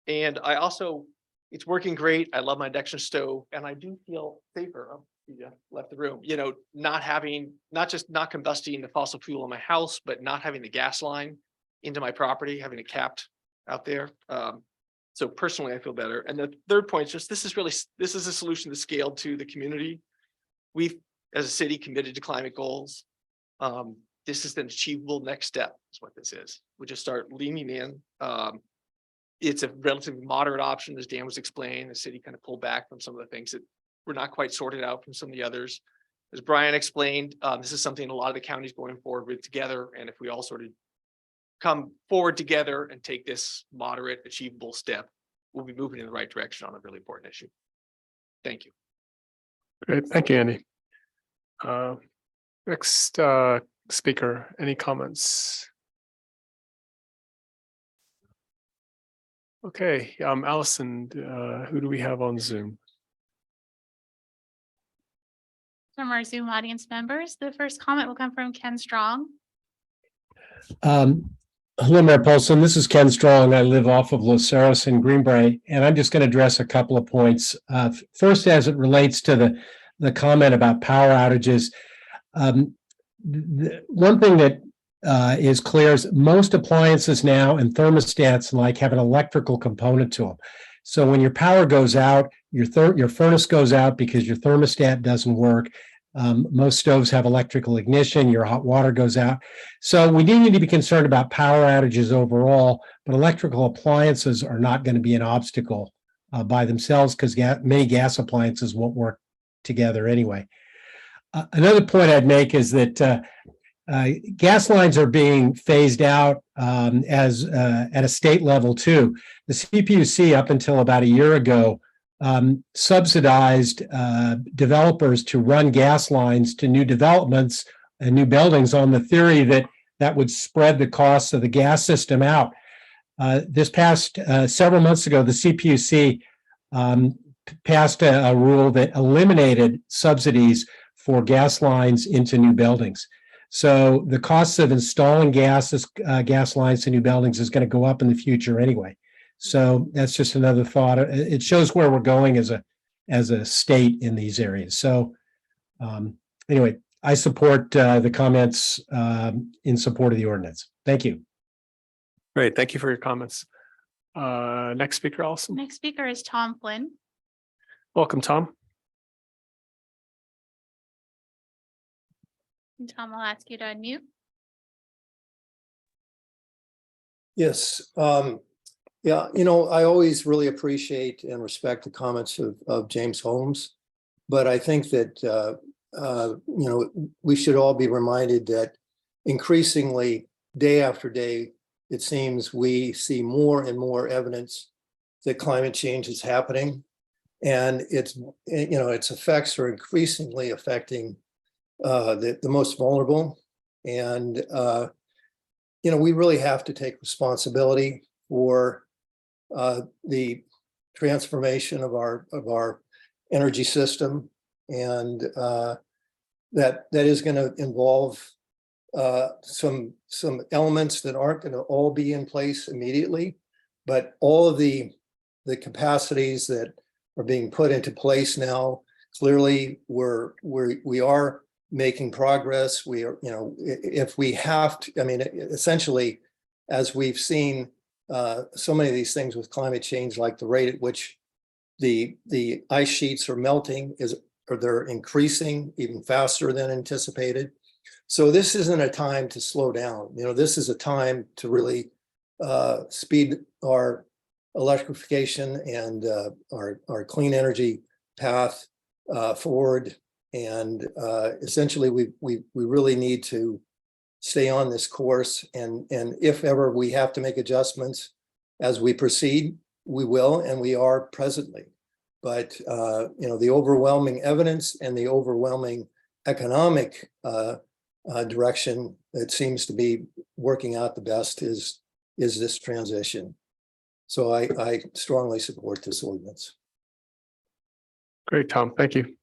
And I also, it's working great. I love my induction stove, and I do feel safer. Oh, yeah, left the room. Not combusting the fossil fuel in my house, but not having the gas line into my property, having it capped out there. So personally, I feel better. And the third point is just, this is a solution that's scaled to the community. We've, as a city, committed to climate goals. This is an achievable next step, is what this is. We just start leaning in. It's a relatively moderate option, as Dan was explaining. The city kind of pulled back from some of the things that were not quite sorted out from some of the others. As Brian explained, this is something a lot of the counties going forward with together. And if we all sort of come forward together and take this moderate, achievable step, we'll be moving in the right direction on a really important issue. Thank you. Great, thank you, Andy. Next speaker, any comments? Okay, Allison, who do we have on Zoom? From our Zoom audience members, the first comment will come from Ken Strong. Hello, Mayor Paulson. This is Ken Strong. I live off of Los Cerros in Greenbrae, and I'm just going to address a couple of points. First, as it relates to the comment about power outages, one thing that is clear is most appliances now and thermostats like have an electrical component to them. So when your power goes out, your furnace goes out because your thermostat doesn't work. Most stoves have electrical ignition, your hot water goes out. So we do need to be concerned about power outages overall, but electrical appliances are not going to be an obstacle by themselves because many gas appliances won't work together anyway. Another point I'd make is that gas lines are being phased out as at a state level too. The CPUC up until about a year ago subsidized developers to run gas lines to new developments and new buildings on the theory that that would spread the costs of the gas system out. This past several months ago, the CPUC passed a rule that eliminated subsidies for gas lines into new buildings. So the costs of installing gas lines to new buildings is going to go up in the future anyway. So that's just another thought. It shows where we're going as a state in these areas. So anyway, I support the comments in support of the ordinance. Thank you. Great, thank you for your comments. Next speaker, Allison. Next speaker is Tom Flynn. Welcome, Tom. And Tom, I'll ask you to unmute. Yes. Yeah, I always really appreciate and respect the comments of James Holmes, but I think that, we should all be reminded that increasingly, day after day, it seems we see more and more evidence that climate change is happening, and its effects are increasingly affecting the most vulnerable. And, we really have to take responsibility for the transformation of our energy system, and that is going to involve some elements that aren't going to all be in place immediately, but all of the capacities that are being put into place now, clearly we are making progress. We are, if we have to, essentially, as we've seen so many of these things with climate change, like the rate at which the ice sheets are melting or they're increasing even faster than anticipated. So this isn't a time to slow down. This is a time to really speed our electrification and our clean energy path forward. And essentially, we really need to stay on this course, and if ever we have to make adjustments as we proceed, we will, and we are presently. But the overwhelming evidence and the overwhelming economic direction that seems to be working out the best is this transition. So I strongly support this ordinance. Great, Tom. Thank you.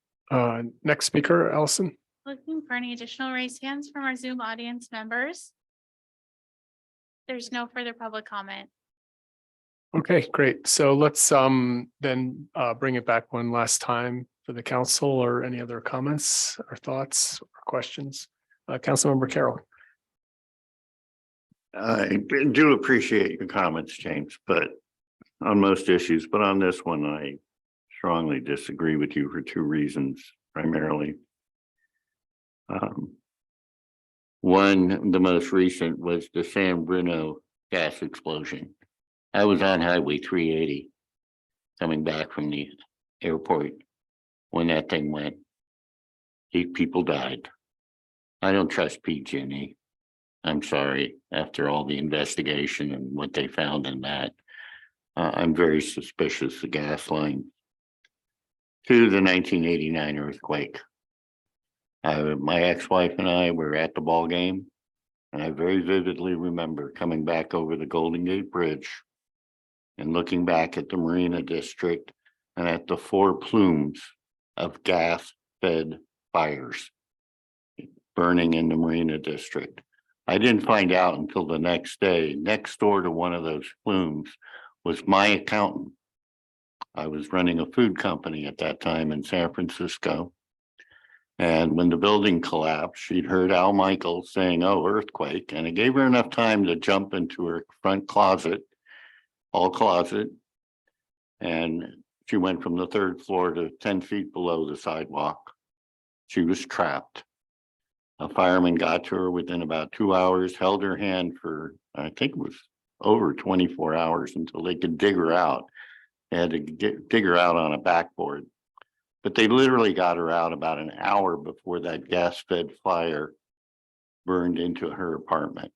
Next speaker, Allison. Looking for any additional raised hands from our Zoom audience members. There's no further public comment. Okay, great. So let's then bring it back one last time for the council, or any other comments or thoughts or questions. Councilmember Carroll. I do appreciate your comments, James, but on most issues, but on this one, I strongly disagree with you for two reasons, primarily. One, the most recent was the San Bruno gas explosion. I was on Highway 380 coming back from the airport when that thing went. 8 people died. I don't trust PG&E. I'm sorry, after all the investigation and what they found in that. I'm very suspicious of gas line. To the 1989 earthquake. My ex-wife and I were at the ball game, and I very vividly remember coming back over the Golden Gate Bridge and looking back at the Marina District and at the 4 plumes of gas-fed fires burning in the Marina District. I didn't find out until the next day. Next door to one of those plumes was my accountant. I was running a food company at that time in San Francisco. And when the building collapsed, she'd heard Al Michaels saying, "Oh, earthquake." And it gave her enough time to jump into her front closet, hall closet. And she went from the 3rd floor to 10 feet below the sidewalk. She was trapped. A fireman got to her within about 2 hours, held her hand for, I think it was over 24 hours until they could dig her out. They had to dig her out on a backboard. But they literally got her out about an hour before that gas-fed fire burned into her apartment.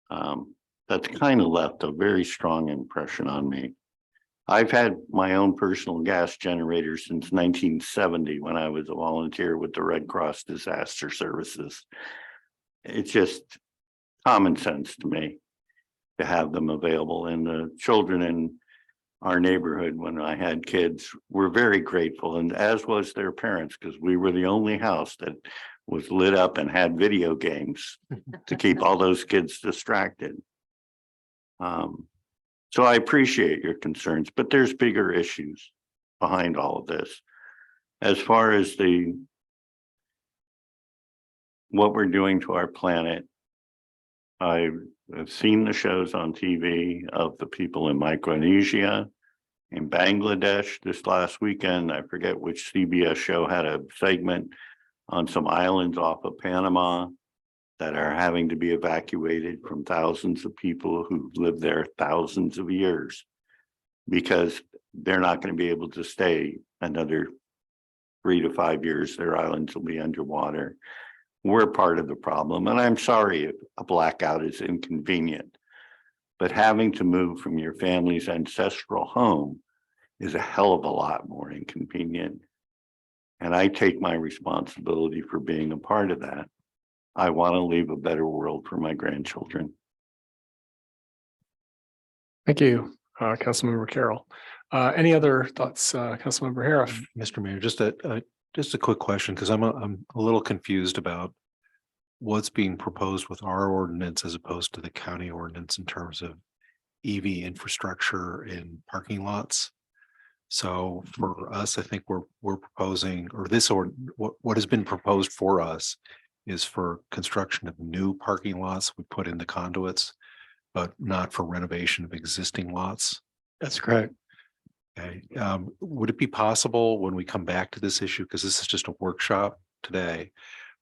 That's kind of left a very strong impression on me. I've had my own personal gas generator since 1970 when I was a volunteer with the Red Cross Disaster Services. It's just common sense to me to have them available, and the children in our neighborhood, when I had kids, were very grateful, and as was their parents, because we were the only house that was lit up and had video games to keep all those kids distracted. So I appreciate your concerns, but there's bigger issues behind all of this. As far as what we're doing to our planet, I've seen the shows on TV of the people in Micronesia, in Bangladesh this last weekend. I forget which CBS show had a segment on some islands off of Panama that are having to be evacuated from thousands of people who live there thousands of years because they're not going to be able to stay another 3 to 5 years. Their islands will be underwater. We're part of the problem, and I'm sorry if a blackout is inconvenient, but having to move from your family's ancestral home is a hell of a lot more inconvenient. And I take my responsibility for being a part of that. I want to leave a better world for my grandchildren. Thank you, Councilmember Carroll. Any other thoughts, Councilmember Harris? Mr. Mayor, just a quick question, because I'm a little confused about what's being proposed with our ordinance as opposed to the county ordinance in terms of EV infrastructure in parking lots. So for us, I think we're proposing, or what has been proposed for us is for construction of new parking lots. We put in the conduits, but not for renovation of existing lots. That's correct. Okay. Would it be possible when we come back to this issue, because this is just a workshop today,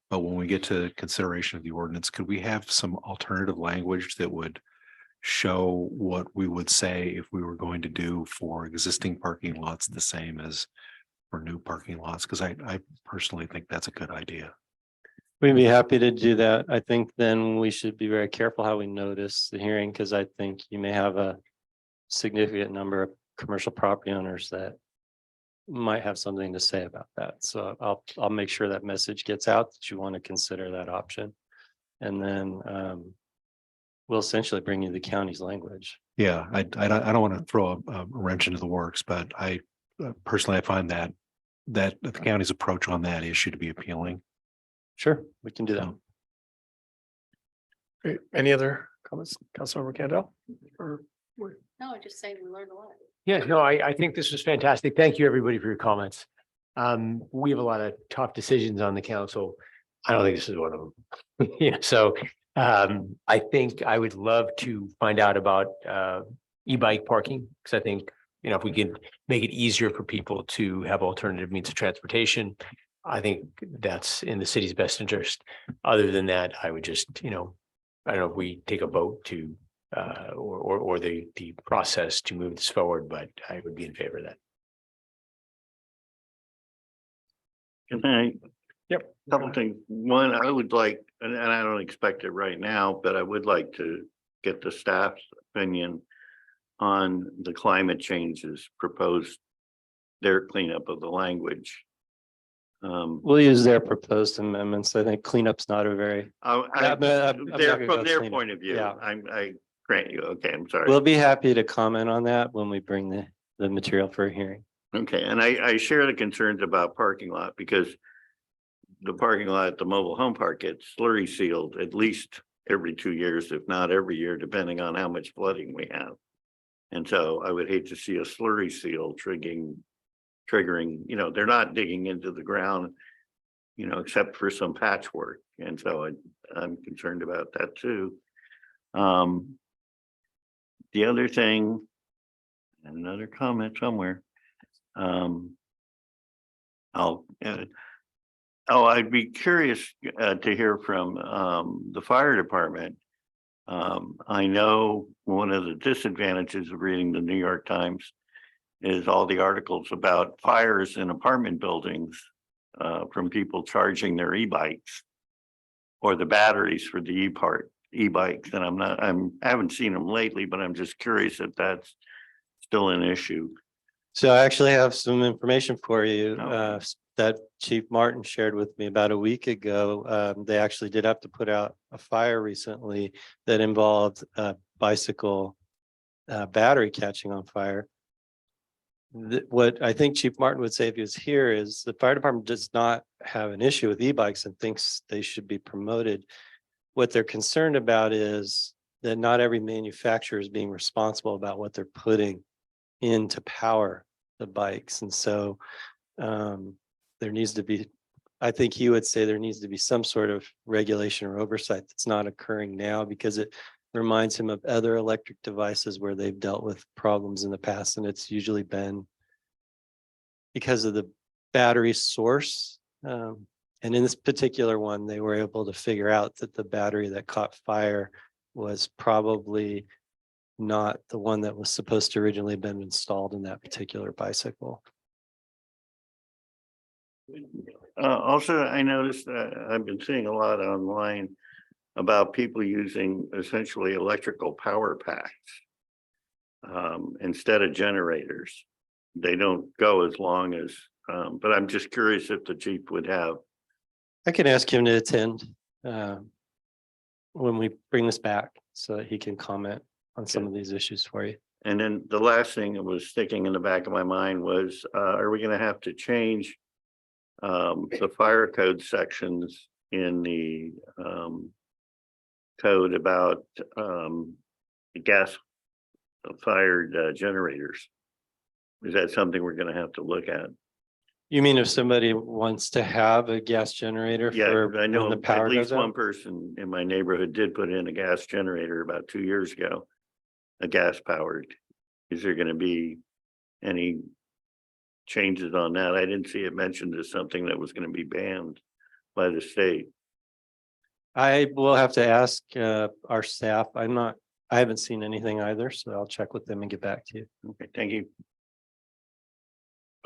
but when we get to consideration of the ordinance, could we have some alternative language that would show what we would say if we were going to do for existing parking lots the same as for new parking lots? Because I personally think that's a good idea. We'd be happy to do that. I think then we should be very careful how we notice the hearing, because I think you may have a significant number of commercial property owners that might have something to say about that. So I'll make sure that message gets out that you want to consider that option. And then we'll essentially bring you the county's language. Yeah, I don't want to throw a wrench into the works, but I personally, I find that the county's approach on that issue to be appealing. Sure, we can do that. Great. Any other comments, Councilmember Candell? Or No, I just say we learned a lot. Yeah, no, I think this was fantastic. Thank you, everybody, for your comments. We have a lot of tough decisions on the council. I don't think this is one of them. Yeah, so I think I would love to find out about e-bike parking, because I think, you know, if we can make it easier for people to have alternative means of transportation, I think that's in the city's best interest. Other than that, I would just, you know, I don't know if we take a vote to or the process to move this forward, but I would be in favor of that. Can I? Yep. Couple things. One, I would like, and I don't expect it right now, but I would like to get the staff's opinion on the climate changes proposed, their cleanup of the language. We'll use their proposed amendments. I think cleanup's not a very. From their point of view, Yeah. I grant you. Okay, I'm sorry. We'll be happy to comment on that when we bring the material for a hearing. Okay, and I share the concerns about parking lot, because the parking lot at the mobile home park gets slurry sealed at least every 2 years, if not every year, depending on how much flooding we have. And so I would hate to see a slurry seal triggering, you know, they're not digging into the ground, you know, except for some patchwork. And so I'm concerned about that too. The other thing, another comment somewhere. I'd be curious to hear from the fire department. I know one of the disadvantages of reading the New York Times is all the articles about fires in apartment buildings from people charging their e-bikes or the batteries for the e-bikes. And I haven't seen them lately, but I'm just curious if that's still an issue. So I actually have some information for you that Chief Martin shared with me about a week ago. They actually did have to put out a fire recently that involved a bicycle battery catching on fire. What I think Chief Martin would say if he was here is the fire department does not have an issue with e-bikes and thinks they should be promoted. What they're concerned about is that not every manufacturer is being responsible about what they're putting in to power the bikes. And so there needs to be, I think he would say there needs to be some sort of regulation or oversight that's not occurring now, because it reminds him of other electric devices where they've dealt with problems in the past. And it's usually been because of the battery source. And in this particular one, they were able to figure out that the battery that caught fire was probably not the one that was supposed to originally have been installed in that particular bicycle. Also, I noticed I've been seeing a lot online about people using essentially electrical power packs instead of generators. They don't go as long as, but I'm just curious if the chief would have. I can ask him to attend when we bring this back so that he can comment on some of these issues for you. And then the last thing that was sticking in the back of my mind was, are we going to have to change the fire code sections in the code about gas fired generators? Is that something we're going to have to look at? You mean if somebody wants to have a gas generator for I know when the power at least goes one out? person in my neighborhood did put in a gas generator about 2 years ago, a gas powered. Is there going to be any changes on that? I didn't see it mentioned as something that was going to be banned by the state. I will have to ask our staff. I haven't seen anything either, so I'll check with them and get back to you. Okay, thank you.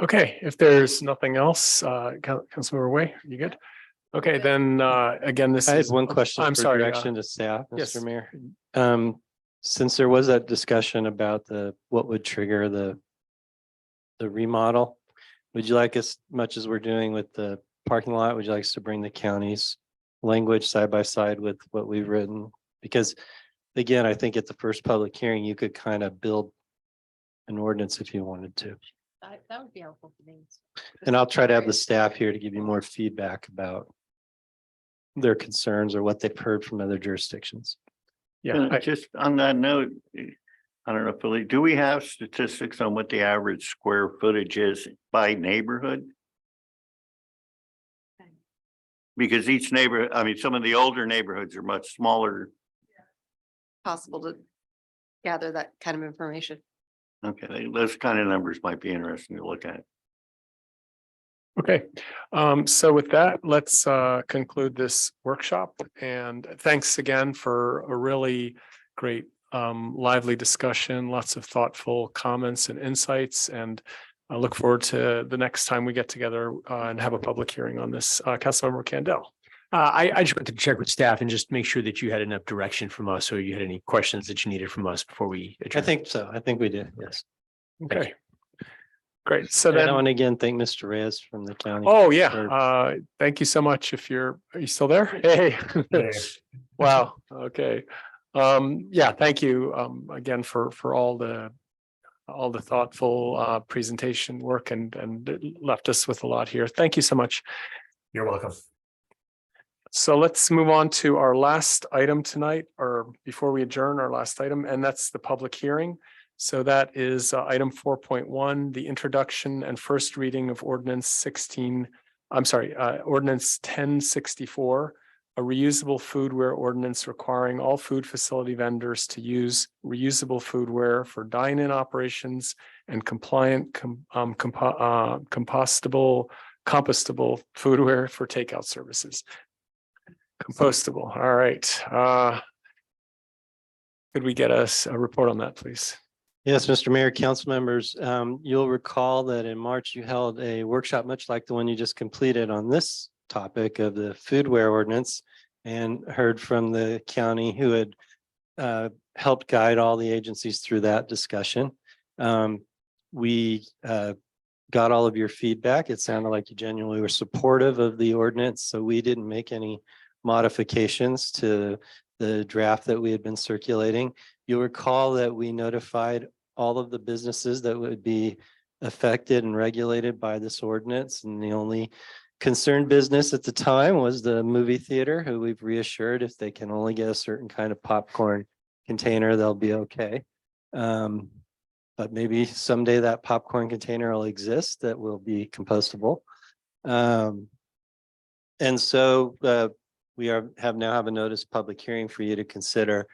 Okay, if there's nothing else, Councilmember Way, you good? Okay, then again, this I had is. one question I'm for sorry. direction to staff, yes. Mr. Mayor. Since there was that discussion about what would trigger the remodel, would you like us, much as we're doing with the parking lot, would you like us to bring the county's language side by side with what we've written? Because again, I think at the first public hearing, you could kind of build an ordinance if you wanted to. That would be helpful for me. And I'll try to have the staff here to give you more feedback about their concerns or what they've heard from other jurisdictions. Yeah, Just on that note, I don't know, Philly, do we have statistics on what the average square footage is by neighborhood? Because each neighborhood, I mean, some of the older neighborhoods are much smaller. Possible to gather that kind of information. Okay, those kind of numbers might be interesting to look at. Okay, so with that, let's conclude this workshop, and thanks again for a really great lively discussion, lots of thoughtful comments and insights, and I look forward to the next time we get together and have a public hearing on this. Councilmember Candell. I just wanted to check with staff and just make sure that you had enough direction from us, or you had any questions that you needed from us before we adjourn. I think so. I think we did. Yes. Okay. Great. So And I then, want to again thank Mr. Reyes from the county. oh yeah, for- thank you so much. Are you still there? Hey. Wow. Okay. Yeah, thank you again for all the thoughtful presentation work and it left us with a lot here. Thank you so much. You're welcome. So let's move on to our last item tonight, or before we adjourn, our last item, and that's the public hearing. So that is item 4.1, the introduction and first reading of ordinance ordinance 1064, a reusable foodware ordinance requiring all food facility vendors to use reusable foodware for dine-in operations and compliant compostable foodware for takeout services. Compostable. All right. Could we get us a report on that, please? Yes, Mr. Mayor, council members, you'll recall that in March you held a workshop much like the one you just completed on this topic of the foodware ordinance, and heard from the county who had helped guide all the agencies through that discussion. We got all of your feedback. It sounded like you genuinely were supportive of the ordinance, so we didn't make any modifications to the draft that we had been circulating. You'll recall that we notified all of the businesses that would be affected and regulated by this ordinance, and the only concerned business at the time was the movie theater, who we've reassured if they can only get a certain kind of popcorn container, they'll be okay. But maybe someday that popcorn container will exist that will be compostable. And so we now have a notice public hearing for you to consider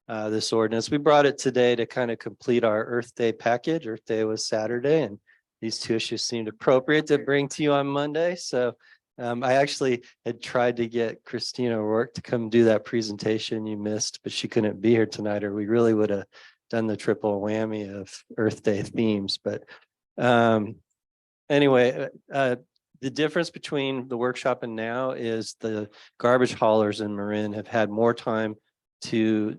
this ordinance. We brought it today to kind of complete our Earth Day package. Earth Day was Saturday, and these two issues seemed appropriate to bring to you on Monday. So I actually had tried to get Christina O'Rourke to come do that presentation you missed, but she couldn't be here tonight, or we really would have done the triple whammy of Earth Day themes. But anyway, the difference between the workshop and now is the garbage haulers in Marin have had more time to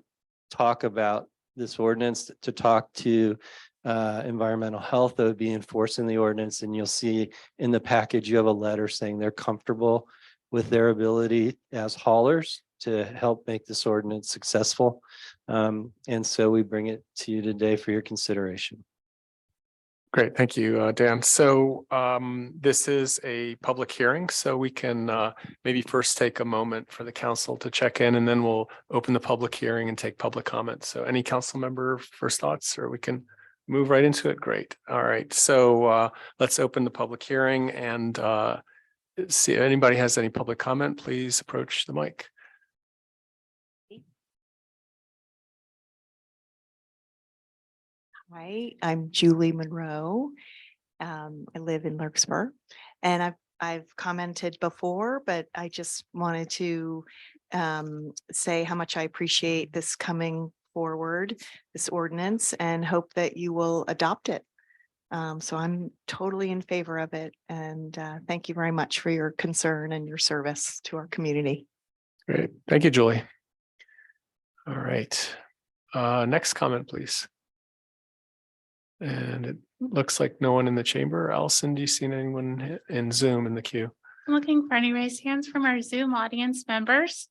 talk about this ordinance, to talk to environmental health that would be enforcing the ordinance. And you'll see in the package, you have a letter saying they're comfortable with their ability as haulers to help make this ordinance successful. And so we bring it to you today for your consideration. Great, thank you, Dan. So this is a public hearing, so we can maybe first take a moment for the council to check in, and then we'll open the public hearing and take public comment. So any council member first thoughts, or we can move right into it? Great. All right, so let's open the public hearing and see if anybody has any public comment, please approach the mic. Hi, I'm Julie Monroe. I live in Larkspur, and I've commented before, but I just wanted to say how much I appreciate this coming forward, this ordinance, and hope that you will adopt it. So I'm totally in favor of it. And thank you very much for your concern and your service to our community. Great. Thank you, Julie. All right. Next comment, please. And it looks like no one in the chamber. Allison, do you see anyone in Zoom in the queue? I'm looking for any raised hands from our Zoom audience members.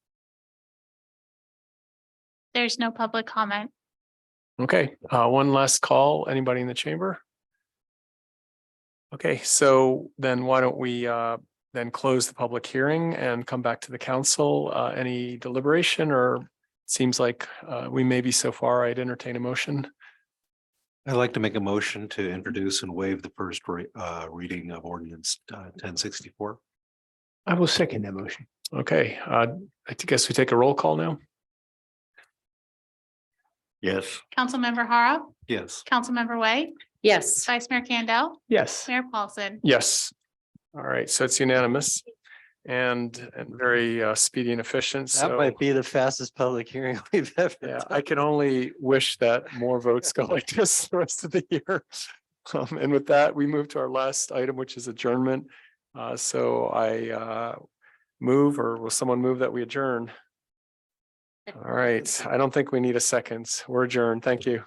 There's no public comment. Okay, one last call. Anybody in the chamber? Okay, so then why don't we then close the public hearing and come back to the council? Any deliberation, or seems like we may be so far? I'd entertain a motion. I'd like to make a motion to introduce and waive the first reading of ordinance 1064. I will second that motion. Okay, I guess we take a roll call now. Yes. Councilmember Hara, Yes. Councilmember Way, Yes. Vice Mayor Candell, Yes. Mayor Paulson. Yes. All right, so it's unanimous and very speedy and efficient. That So might be the fastest public hearing we've ever yeah, done. I can only wish that more votes go like this the rest of the year. And with that, we move to our last item, which is adjournment. So I move, or will someone move that we adjourn? All right, I don't think we need a second. We're adjourned. Thank you.